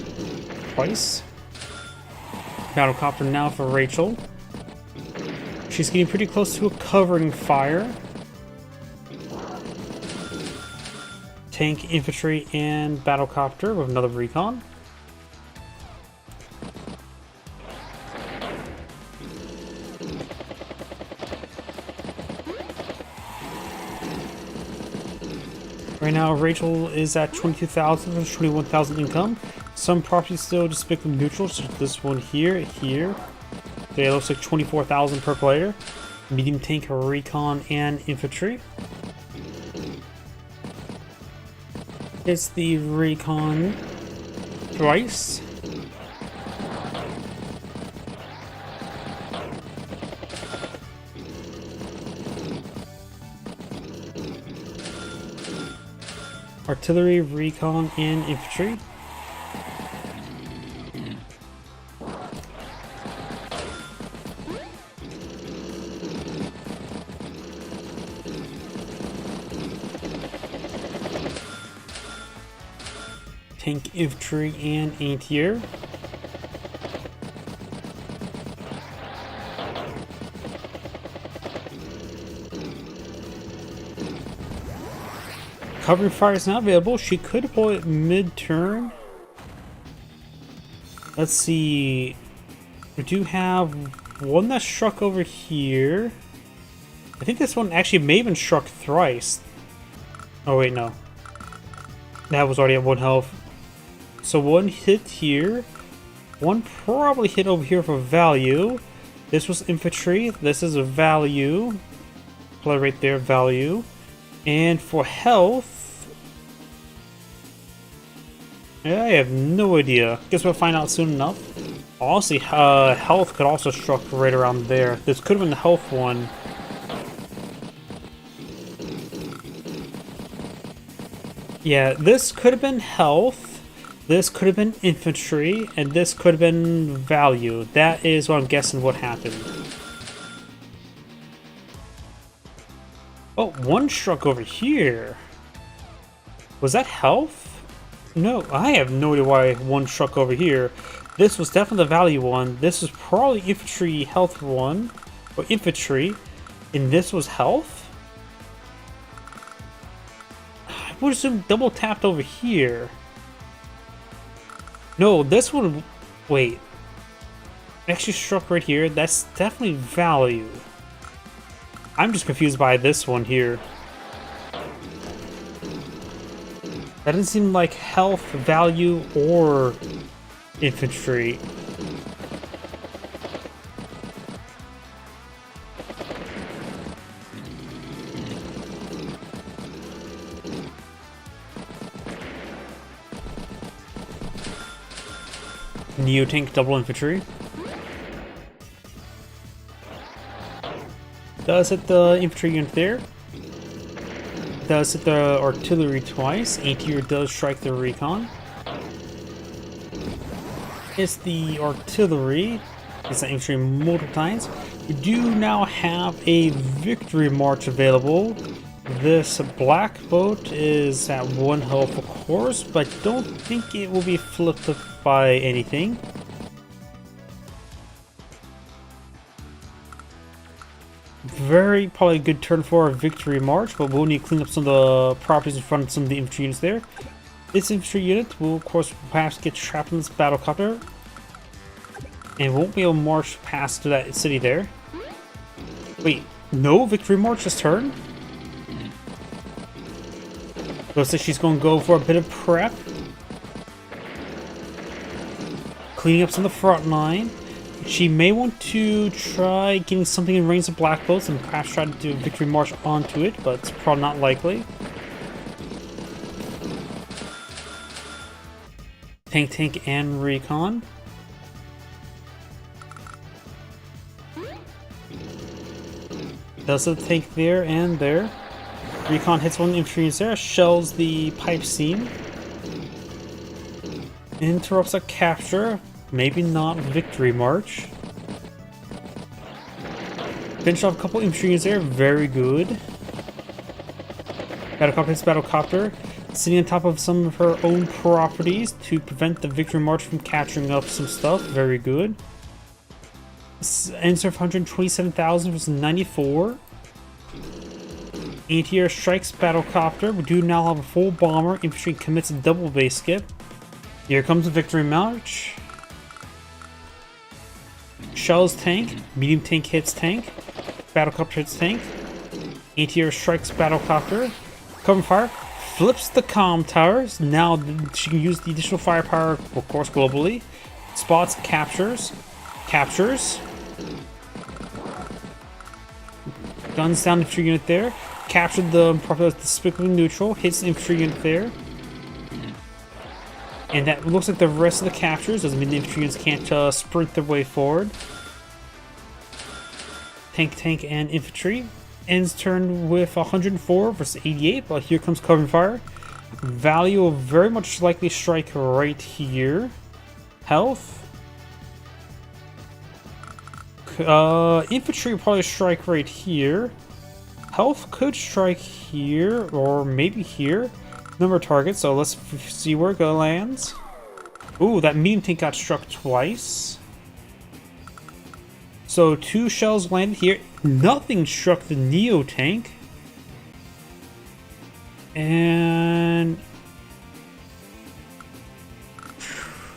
Speaker 1: twice. Battlecopter now for Rachel. She's getting pretty close to a covering fire. Tank, infantry, and battlecopter with another recon. Right now, Rachel is at 22,000, there's 21,000 income. Some properties still despicably neutral, so this one here. Okay, it looks like 24,000 per player. Medium tank, recon, and infantry. It's the recon twice. Artillery, recon, and infantry. Tank, infantry, and anti-air. Covering fire is not available. She could deploy it mid-turn. Let's see. We do have one that struck over here. I think this one actually may have been struck thrice. Oh wait, no. That was already at 1 health. So one hit here. One probably hit over here for value. This was infantry. This is a value. probably right there, value. And for health, yeah, I have no idea. Guess we'll find out soon enough. Honestly, health could also struck right around there. This could have been the health one. Yeah, this could have been health, this could have been infantry, and this could have been value. That is what I'm guessing what happened. Oh, one struck over here. Was that health? No, I have no idea why one struck over here. This was definitely the value one. This was probably infantry health one, or infantry, and this was health? I would assume double tapped over here. No, this one, wait. Actually struck right here. That's definitely value. I'm just confused by this one here. That doesn't seem like health, value, or infantry. Neo-tank double infantry. Does hit the infantry unit there. Does hit the artillery twice. Anti-air does strike the recon. It's the artillery. It's the infantry multiple times. We do now have a victory march available. This black boat is at 1 health, of course, but don't think it will be flipped by anything. Very probably a good turn for a victory march, but we'll need to clean up some of the properties in front of some of the infantry units there. This infantry unit will, of course, perhaps get trapped in this battlecopter and won't be able to march past to that city there. Wait, no victory march this turn? Looks like she's going to go for a bit of prep. Cleaning up some of the front line. She may want to try getting something in range of black boats and perhaps try to do a victory march onto it, but it's probably not likely. Tank, and recon. Does the tank there and there. Recon hits one infantry unit there, shells the pipe seam. Interrupts a capture. Maybe not victory march. Finish off a couple infantry units there, very good. Battlecopter hits battlecopter, sitting on top of some of her own properties to prevent the victory march from capturing up some stuff, very good. Ends her 127,000 versus 94. Anti-air strikes battlecopter. We do now have a full bomber. Infantry commits a double base skip. Here comes the victory march. Shells tank. Medium tank hits tank. Battlecopter hits tank. Anti-air strikes battlecopter. Cover fire. Flips the comm towers. Now she can use the additional firepower, of course, globally. Spots, captures. Captures. Guns down infantry unit there. Captured the despicably neutral. Hits the infantry unit there. And that looks like the rest of the captures. Doesn't mean the infantry units can't sprint their way forward. Tank, and infantry. Ends turn with 104 versus 88. But here comes covering fire. Value will very much likely strike right here. Health. Infantry will probably strike right here. Health could strike here, or maybe here. Number of targets, so let's see where it lands. Ooh, that medium tank got struck twice. So 2 shells landed here. Nothing struck the Neo tank. And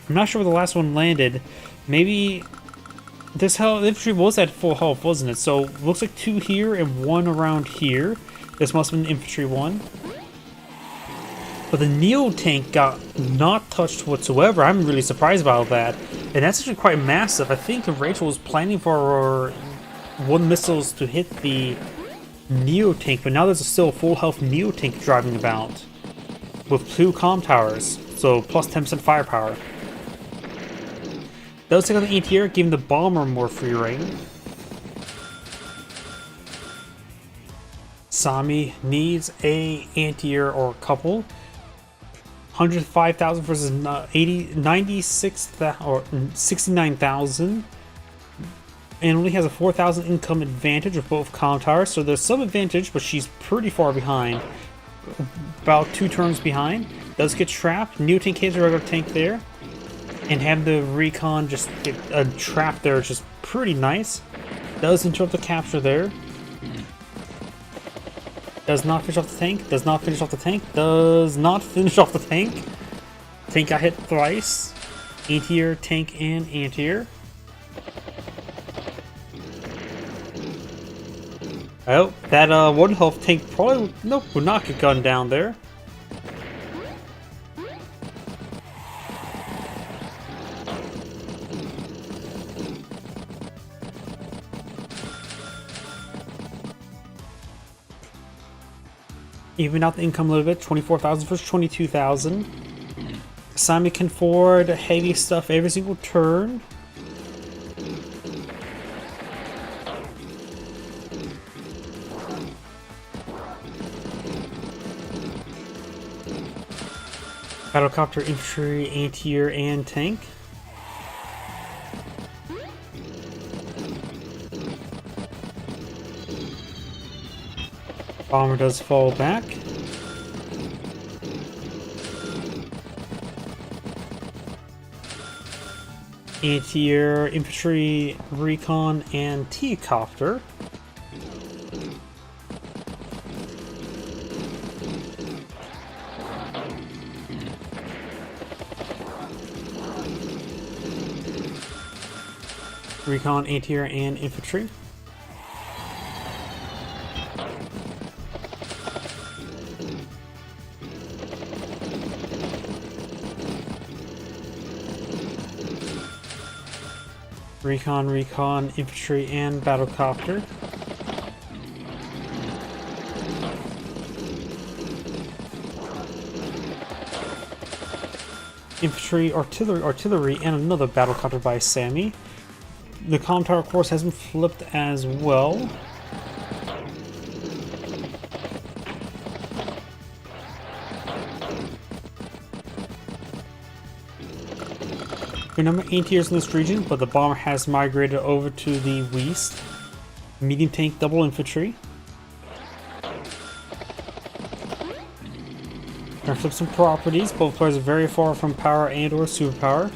Speaker 1: I'm not sure where the last one landed. Maybe this infantry was at full health, wasn't it? So looks like 2 here and 1 around here. This must have been infantry 1. But the Neo tank got not touched whatsoever. I'm really surprised about that. And that's actually quite massive. I think Rachel was planning for 1 missiles to hit the Neo-tank, but now there's still a full health Neo-tank driving about. With 2 comm towers, so plus 10% firepower. Does take out the anti-air, giving the bomber more free reign. Sami needs a anti-air or couple. 105,000 versus 96,000 or 69,000. And only has a 4,000 income advantage with both comm towers, so there's some advantage, but she's pretty far behind. About 2 turns behind. Does get trapped. New tank hits a regular tank there. And have the recon just get a trap there, which is pretty nice. Does interrupt the capture there. Does not finish off the tank. Does not finish off the tank. Does not finish off the tank. Tank got hit thrice. Anti-air, tank, and anti-air. Oh, that 1 health tank probably would not get gunned down there. Even out the income a little bit, 24,000 versus 22,000. Sami can forward heavy stuff every single turn. Battlecopter, infantry, anti-air, and tank. Bomber does fall back. Anti-air, infantry, recon, and T-copter. Recon, anti-air, and infantry. Recon, recon, infantry, and battlecopter. Infantry, artillery, and another battlecopter by Sami. The comm tower, of course, has been flipped as well. There are a number of anti-airs in this region, but the bomber has migrated over to the west. Medium tank, double infantry. Gonna flip some properties. Both players are very far from power and or superpower.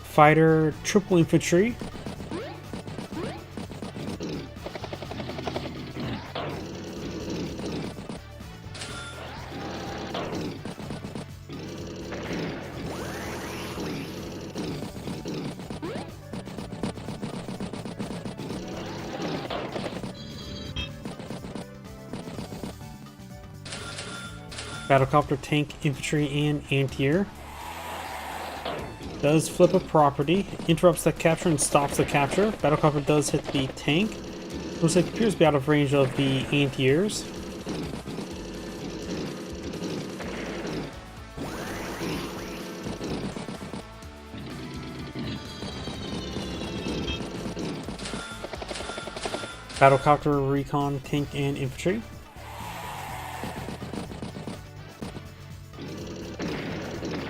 Speaker 1: Fighter, triple infantry. Battlecopter, tank, infantry, and anti-air. Does flip a property, interrupts the capture and stops the capture. Battlecopter does hit the tank. Looks like it appears to be out of range of the anti-airs. Battlecopter, recon, tank, and infantry.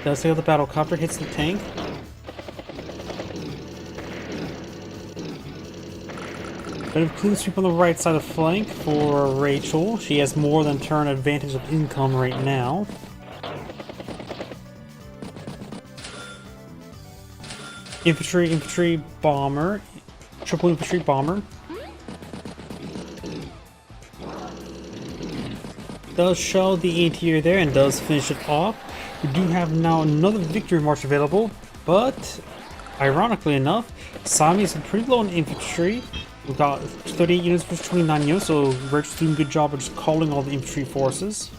Speaker 1: Does take out the battlecopter, hits the tank. Bit of clean sweep on the right side of the flank for Rachel. She has more than turn advantage of income right now. Infantry, bomber. Triple infantry, bomber. Does shell the anti-air there and does finish it off. We do have now another victory march available, but ironically enough, Sami is pretty low on infantry. We've got 38 units versus 29 units, so Rachel's doing a good job of just calling all the infantry forces.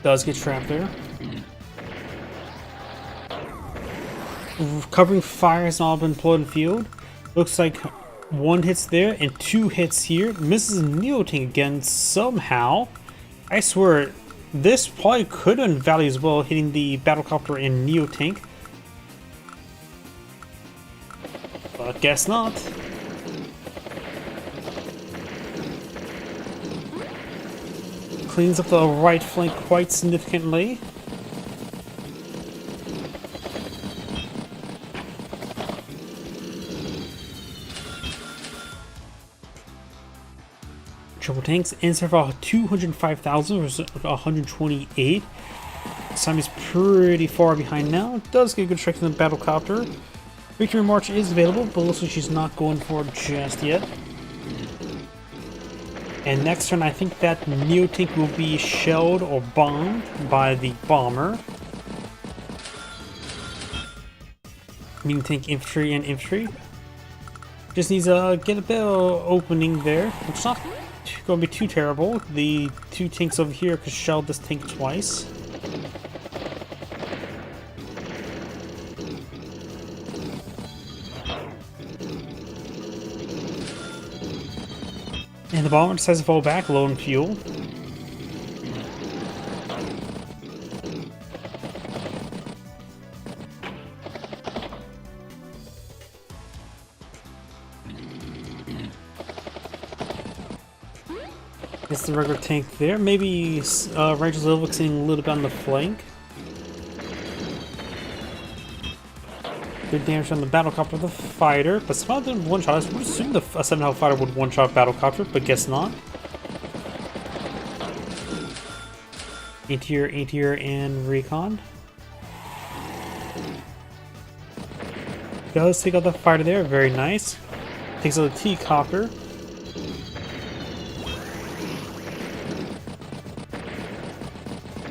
Speaker 1: Does get trapped there. Covering fire has not been deployed in field. Looks like 1 hits there and 2 hits here. Misses Neotank again somehow. I swear, this probably could have been value as well, hitting the battlecopter and Neotank. But guess not. Cleans up the right flank quite significantly. Triple tanks ends for 205,000 versus 128. Simon's pretty far behind now. Does get a good strike in the battlecopter. Victory March is available, but looks like she's not going for it just yet. And next turn, I think that Neotank will be shelled or bombed by the bomber. Neotank infantry and infantry. Just needs to get a bit of opening there. It's not going to be too terrible. The 2 tanks over here could shell this tank twice. And the bomber decides to fall back, low in fuel. It's the regular tank there. Maybe Ranger's Little sitting a little bit on the flank. Good damage on the battlecopter of the fighter, but somehow didn't one-shot. I would assume the 7 fighter would one-shot battlecopter, but guess not. Anti-air, and recon. Does take out the fighter there, very nice. Takes out the T-copter.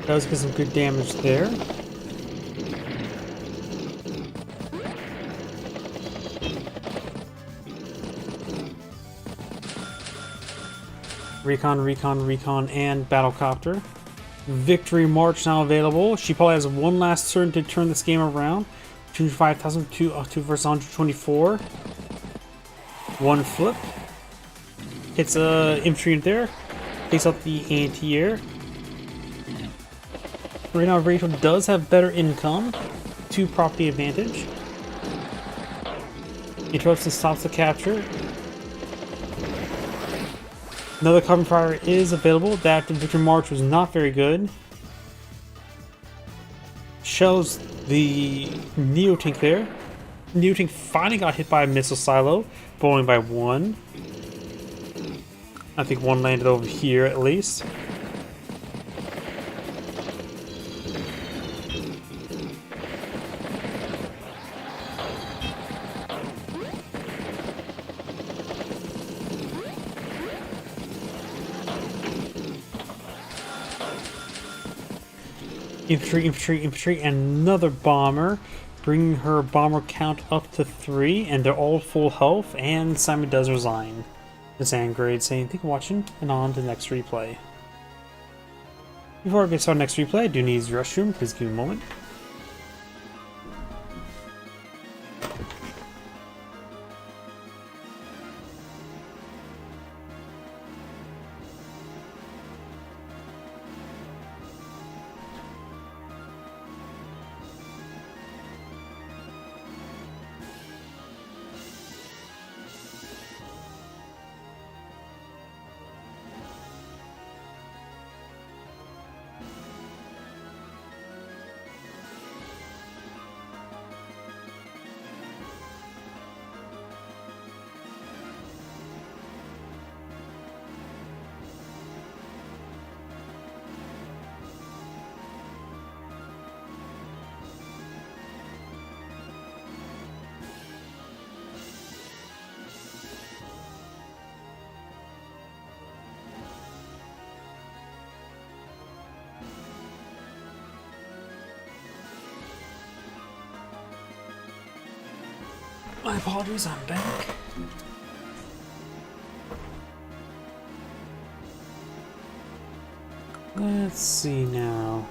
Speaker 1: Does get some good damage there. Recon, and battlecopter. Victory March now available. She probably has one last turn to turn this game around. 205,000 to versus 124. 1 flip. Hits infantry in there. Takes out the anti-air. Right now, Rachel does have better income. 2 property advantage. Interrupts and stops the capture. Another carbon fire is available. That Victory March was not very good. Shells the Neotank there. Neotank finally got hit by a missile silo, blowing by 1. I think 1 landed over here at least. Infantry, and another bomber, bringing her bomber count up to 3, and they're all full health, and Simon does resign. This Angrade saying thank you for watching, and on to the next replay. Before I get started next replay, I do need the restroom, please give me a moment. My apologies, I'm back. Let's see now.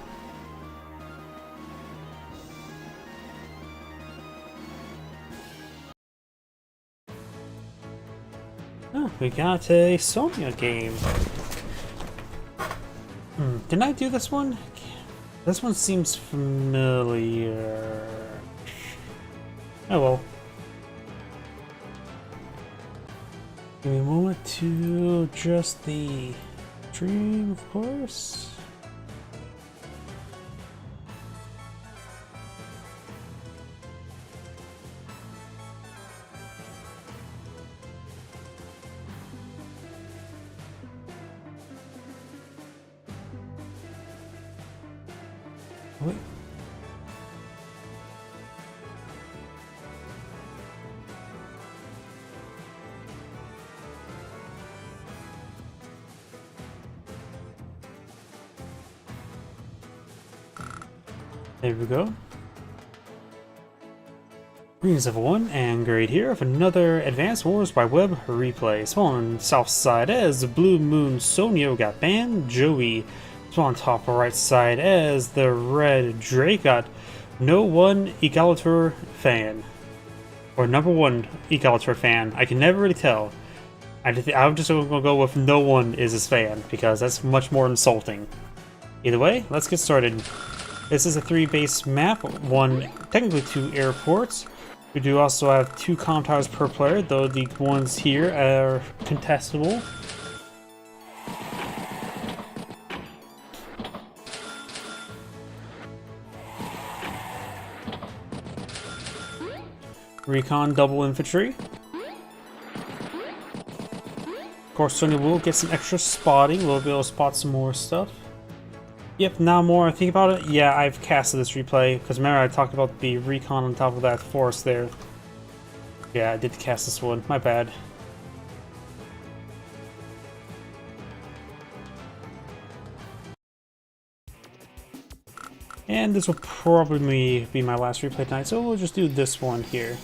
Speaker 1: Oh, we got a Sonya game. Didn't I do this one? This one seems familiar. Oh well. Give me a moment to adjust the stream, of course. Wait. There we go. Greetings everyone, and Grade here with another Advanced Wars by Web replay. Spawn south side as the Blue Moon Sonio got banned, Joey. Spawn top right side as the Red Drake got no one Egalator fan. Or number one Egalator fan. I can never really tell. I'm just gonna go with no one is his fan, because that's much more insulting. Either way, let's get started. This is a 3-base map, technically 2 airports. We do also have 2 comm towers per player, though the ones here are contestable. Recon double infantry. Of course, Sonya will get some extra spotting. We'll be able to spot some more stuff. Yep, now more I think about it, yeah, I've casted this replay, because remember I talked about the recon on top of that forest there. Yeah, I did cast this one, my bad. And this will probably be my last replay tonight, so we'll just do this one here.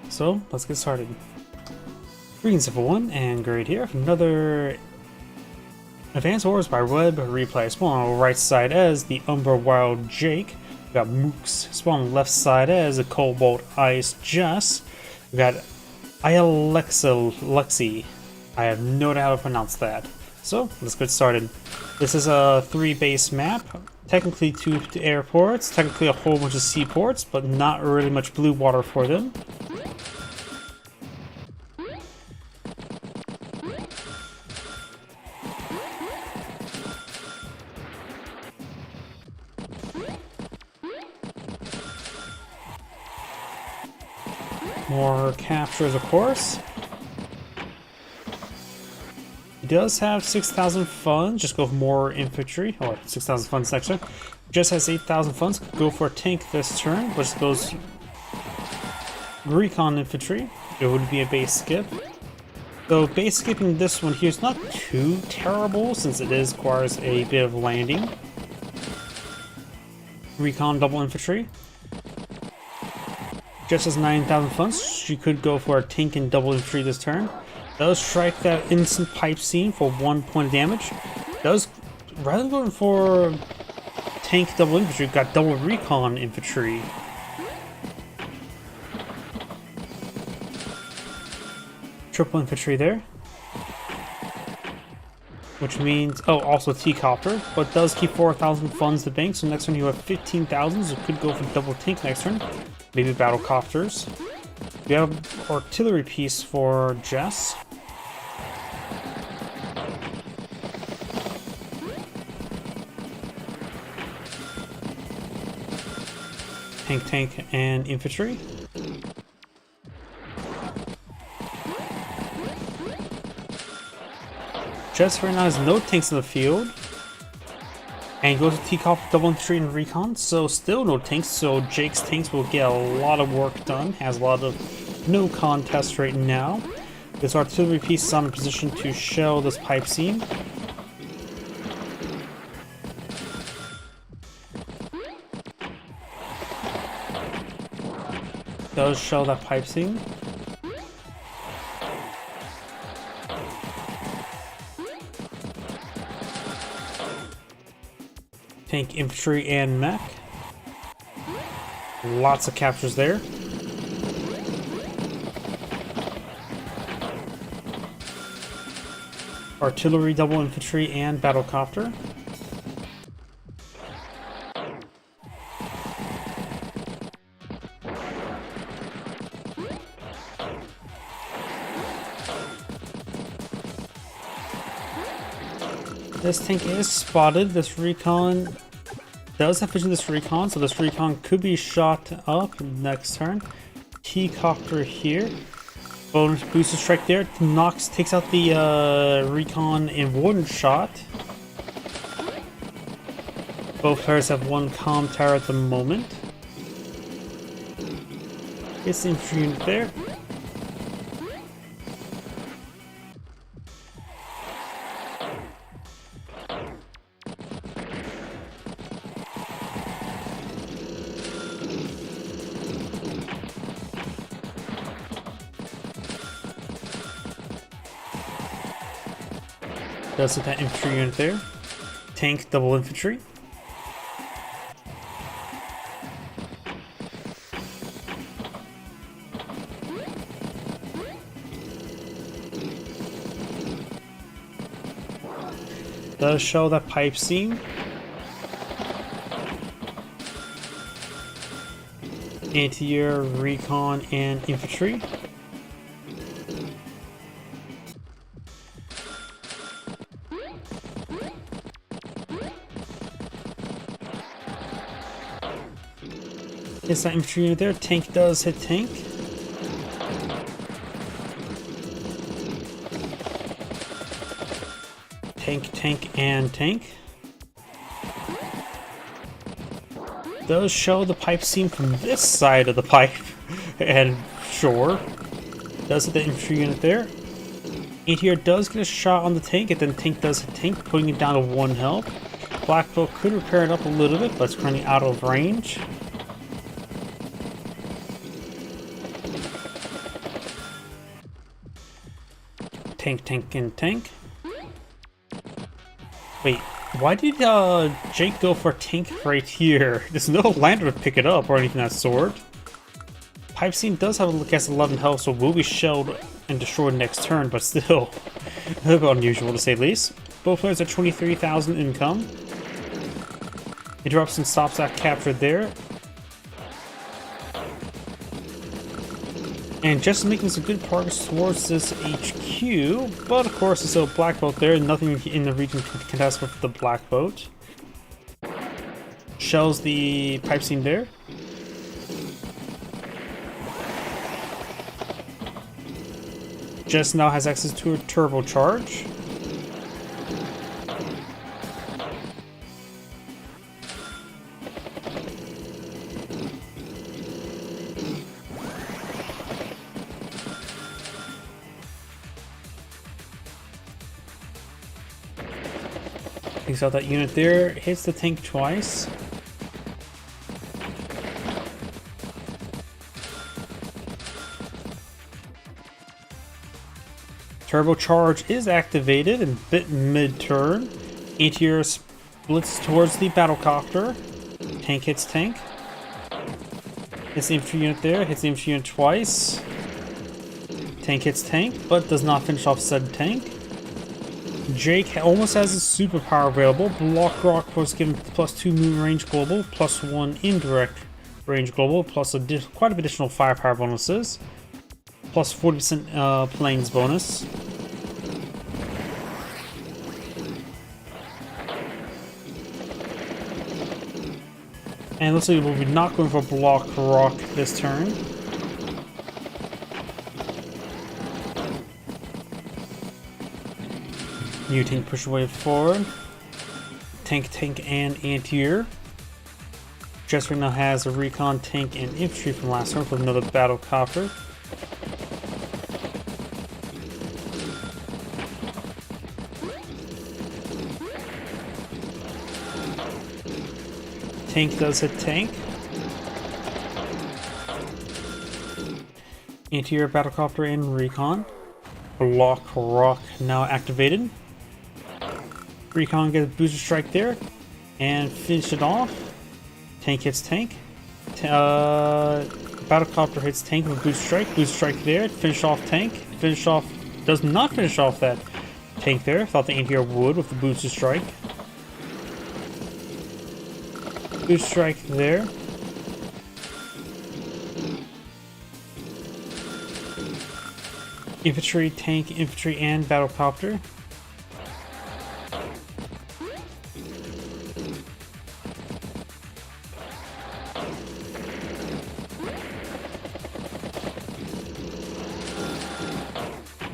Speaker 1: So, let's get started. Greetings everyone, and Grade here for another Advanced Wars by Web replay. Spawn on the right side as the Umbra Wild Jake. We got Mooks. Spawn on the left side as the Cobalt Ice Jess. We got Ialexa Lexi. I have no idea how to pronounce that. So, let's get started. This is a 3-base map. Technically 2 airports, technically a whole bunch of seaports, but not really much blue water for them. More captures, of course. He does have 6,000 funds. Just go for more infantry. Or 6,000 funds next turn. Just has 8,000 funds. Go for a tank this turn, which goes recon infantry. It would be a base skip. So base skipping this one here is not too terrible, since it requires a bit of landing. Recon double infantry. Just has 9,000 funds. She could go for a tank and double infantry this turn. Does strike that instant pipe scene for 1 point of damage. Does, rather than going for tank double infantry, got double recon infantry. Triple infantry there. Which means, oh, also T-Copter, but does keep 4,000 funds to bank, so next turn you have 15,000, so could go for double tank next turn. Maybe battle copters. We have artillery piece for Jess. Tank, and infantry. Jess right now has no tanks in the field. And goes to T-Cop double infantry and recon, so still no tanks, so Jake's tanks will get a lot of work done. Has a lot of no contest right now. This artillery piece is on a position to shell this pipe seam. Does shell that pipe seam. Tank, infantry, and mech. Lots of captures there. Artillery, double infantry, and battlecopter. This tank is spotted. This recon does have vision of this recon, so this recon could be shot up next turn. T-copter here. Bonus booster strike there. Takes out the recon in one shot. Both players have one comm tower at the moment. It's the infantry unit there. Does hit that infantry unit there. Tank, double infantry. Does show that pipe seam. Anti-air, recon, and infantry. It's that infantry unit there. Tank does hit tank. Tank, and tank. Does show the pipe seam from this side of the pipe. And sure. Does hit the infantry unit there. Anti-air does get a shot on the tank, and then tank does hit tank, putting it down to 1 health. Black Belt could repair it up a little bit, but it's currently out of range. Tank, and tank. Wait, why did Jake go for tank right here? There's no lander to pick it up or anything that sort. Pipe seam does have a cast 11 health, so will be shelled and destroyed next turn, but still a little bit unusual to say the least. Both players are 23,000 income. Interrupts and stops that capture there. And just making some good progress towards this HQ, but of course there's still a black boat there, nothing in the region can contest with the black boat. Shells the pipe seam there. Just now has access to a turbocharge. Takes out that unit there, hits the tank twice. Turbocharge is activated and bit mid-turn. Anti-air splits towards the battlecopter. Tank hits tank. Hits the infantry unit there, hits the infantry unit twice. Tank hits tank, but does not finish off said tank. Jake almost has his superpower available. Block Rock was given +2 moon range global, +1 indirect range global, plus quite a bit additional firepower bonuses, plus 40% planes bonus. And looks like we'll be not going for Block Rock this turn. New tank push away forward. Tank, and anti-air. Just right now has a recon, tank, and infantry from last turn with another battle copter. Tank does hit tank. Anti-air battlecopter and recon. Block rock now activated. Recon gets a booster strike there and finish it off. Tank hits tank. Battlecopter hits tank with a booster strike. Booster strike there. Finish off tank. Finish off. Does not finish off that tank there. Thought the anti-air would with the booster strike. Booster strike there. Infantry, tank, infantry, and battlecopter.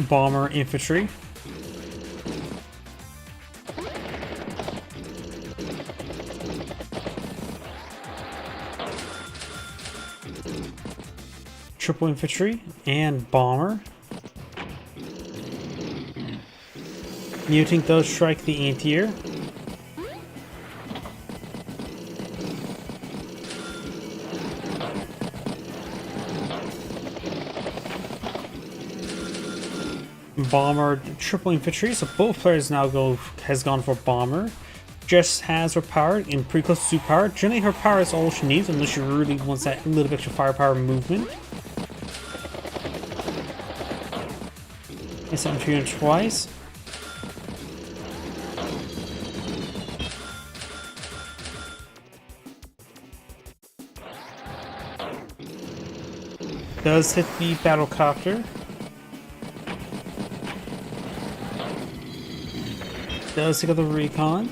Speaker 1: Bomber, infantry. Triple infantry and bomber. Mutant does strike the anti-air. Bomber, triple infantry, so both players now has gone for bomber. Jess has her power and pretty close to power. Generally her power is all she needs unless she really wants that little bit extra firepower movement. It's infantry unit twice. Does hit the battlecopter. Does take out the recon.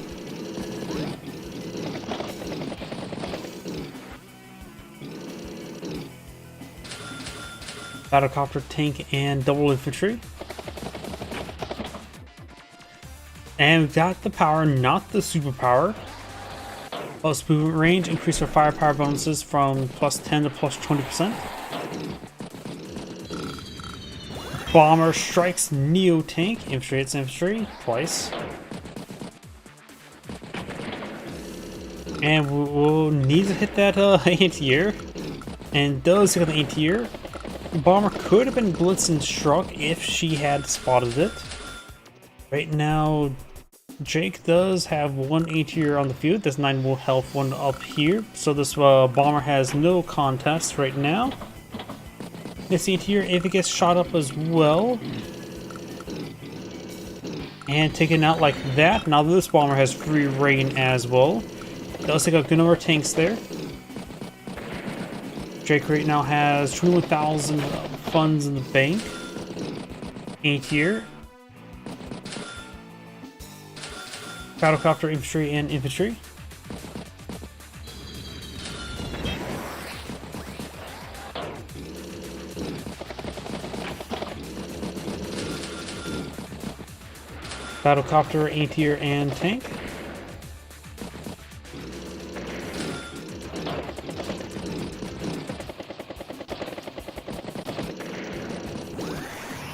Speaker 1: Battlecopter, tank, and double infantry. And we've got the power, not the superpower. Plus movement range, increase our firepower bonuses from plus 10 to plus 20%. Bomber strikes Neo tank, infantry hits infantry twice. And we'll need to hit that anti-air. And does hit the anti-air. Bomber could have been blitzed and struck if she had spotted it. Right now, Jake does have one anti-air on the field. There's 9 more health, one up here. So this bomber has no contest right now. This anti-air, if it gets shot up as well. And taken out like that. Now this bomber has free reign as well. Does take a good number of tanks there. Jake right now has 21,000 funds in the bank. Anti-air. Battlecopter, infantry, and infantry. Battlecopter, anti-air, and tank.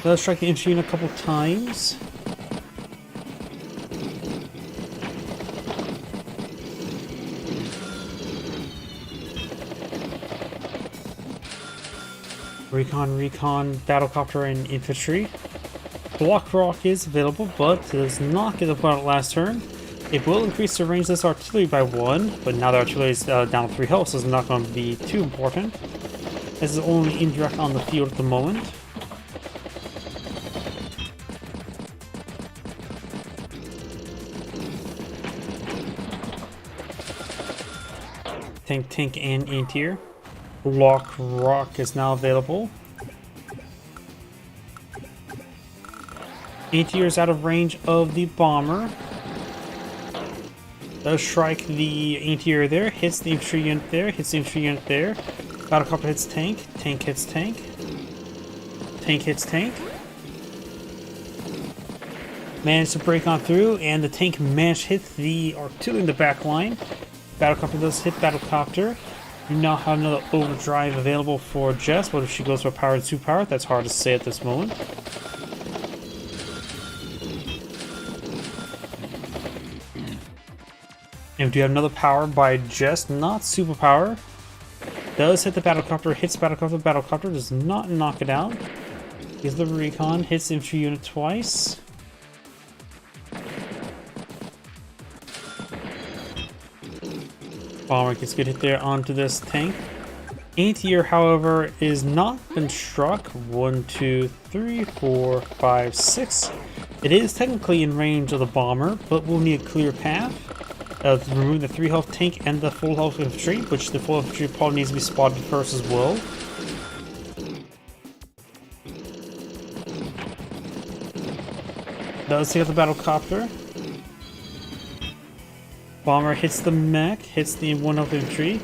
Speaker 1: Let's strike the infantry a couple times. Recon, battlecopter, and infantry. Block rock is available, but does not get the point last turn. It will increase the range of this artillery by 1, but now the artillery is down to 3 health, so it's not going to be too important. This is only indirect on the field at the moment. Tank, and anti-air. Block rock is now available. Anti-air is out of range of the bomber. Does strike the anti-air there, hits the infantry unit there, hits the infantry unit there. Battlecopter hits tank, tank hits tank. Tank hits tank. Managed to break on through, and the tank managed to hit the artillery in the back line. Battlecopter does hit battlecopter. You now have another overdrive available for Jess, but if she goes for power and superpower, that's hard to say at this moment. And we do have another power by just not superpower. Does hit the battlecopter, hits battlecopter does not knock it out. Gives the recon, hits the infantry unit twice. Bomber gets good hit there onto this tank. Anti-air, however, is not been struck. 1, 2, 3, 4, 5, 6. It is technically in range of the bomber, but we'll need a clear path. Remove the 3 health tank and the full health infantry, which the full infantry probably needs to be spotted first as well. Does take out the battlecopter. Bomber hits the mech, hits the 1 health infantry.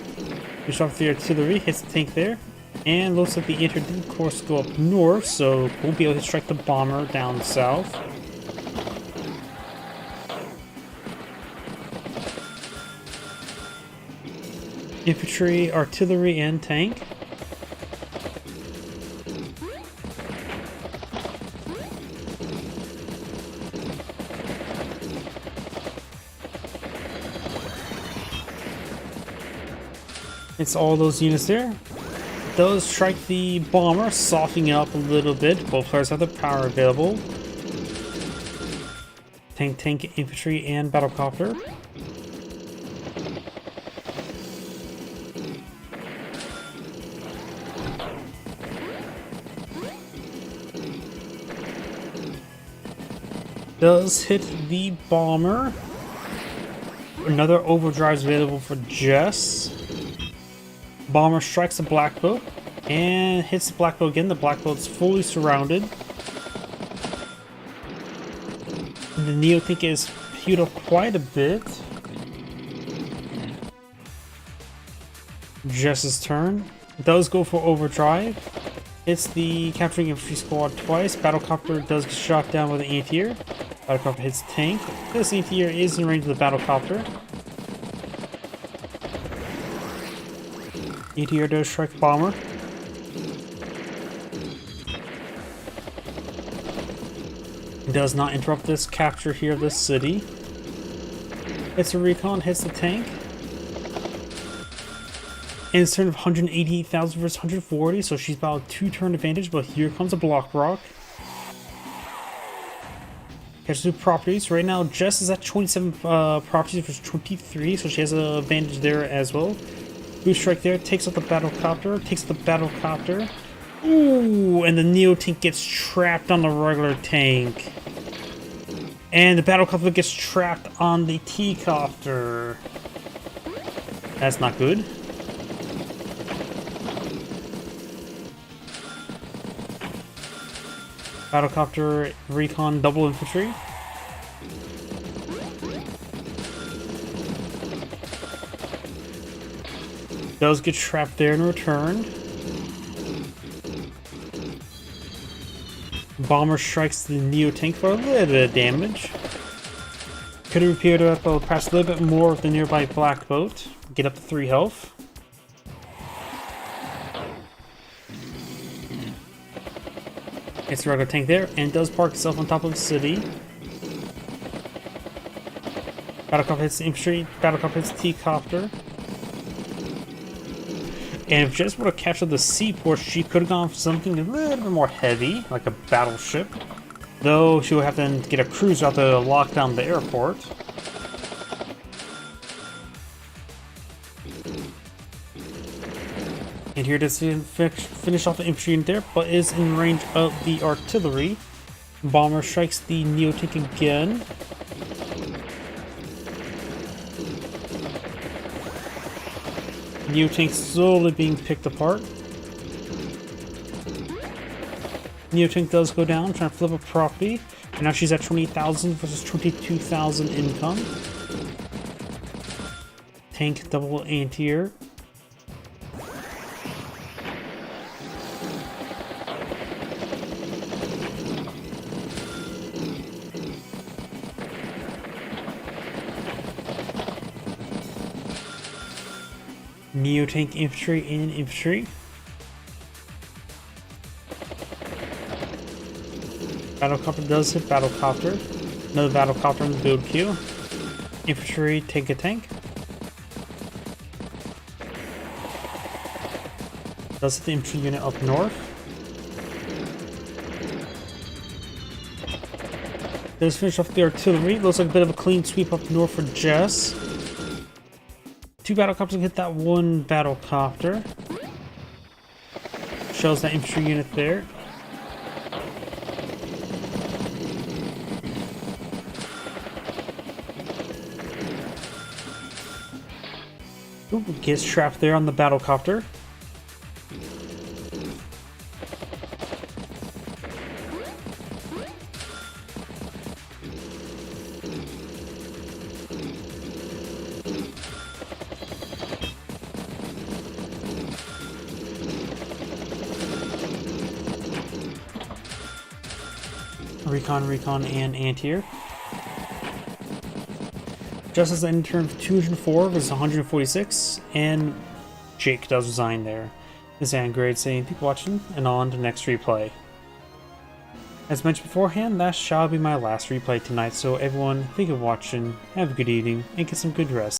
Speaker 1: Push off the artillery, hits the tank there. And looks like the anti-air did of course go up north, so we'll be able to strike the bomber down south. Infantry, artillery, and tank. It's all those units there. Does strike the bomber, softening it up a little bit. Both players have the power available. Tank, infantry, and battlecopter. Does hit the bomber. Another overdrive is available for Jess. Bomber strikes the black boat and hits the black boat again. The black boat's fully surrounded. The Neo tank is healed up quite a bit. Jess's turn. Does go for overdrive. Hits the capturing infantry squad twice. Battlecopter does get shot down with an anti-air. Battlecopter hits tank. This anti-air is in range of the battlecopter. Anti-air does strike bomber. Does not interrupt this capture here of this city. Hits a recon, hits the tank. And it's a turn of 188,000 versus 140, so she's about a 2-turn advantage, but here comes a block rock. Catches 2 properties. Right now, Jess is at 27 properties versus 23, so she has an advantage there as well. Boost strike there, takes out the battlecopter, Ooh, and the Neo tank gets trapped on the regular tank. And the battlecopter gets trapped on the T-copter. That's not good. Battlecopter, recon, double infantry. Does get trapped there in return. Bomber strikes the Neo tank for a little bit of damage. Could have repaired up perhaps a little bit more of the nearby black boat. Get up to 3 health. It's a regular tank there, and does park itself on top of the city. Battlecopter hits the infantry, battlecopter hits the T-copter. And if Jess would have captured the seaport, she could have gone for something a little bit more heavy, like a battleship. Though she would have to get a cruiser out to lock down the airport. And here to finish off the infantry unit there, but is in range of the artillery. Bomber strikes the Neo tank again. Neo tank slowly being picked apart. Neo tank does go down, trying to flip a property. And now she's at 20,000 versus 22,000 income. Tank double anti-air. Neo tank infantry and infantry. Battlecopter does hit battlecopter. Another battlecopter in the build queue. Infantry take a tank. Let's hit the infantry unit up north. Let's finish off the artillery. Looks like a bit of a clean sweep up north for Jess. 2 battlecopters can hit that 1 battlecopter. Shows that infantry unit there. Ooh, gets trapped there on the battlecopter. Recon, and anti-air. Just as the end turn of 204 versus 146, and Jake does resign there. This is Angrade saying, "Keep watching," and on to the next replay. As mentioned beforehand, that shall be my last replay tonight, so everyone, thank you for watching, have a good evening, and get some good rest.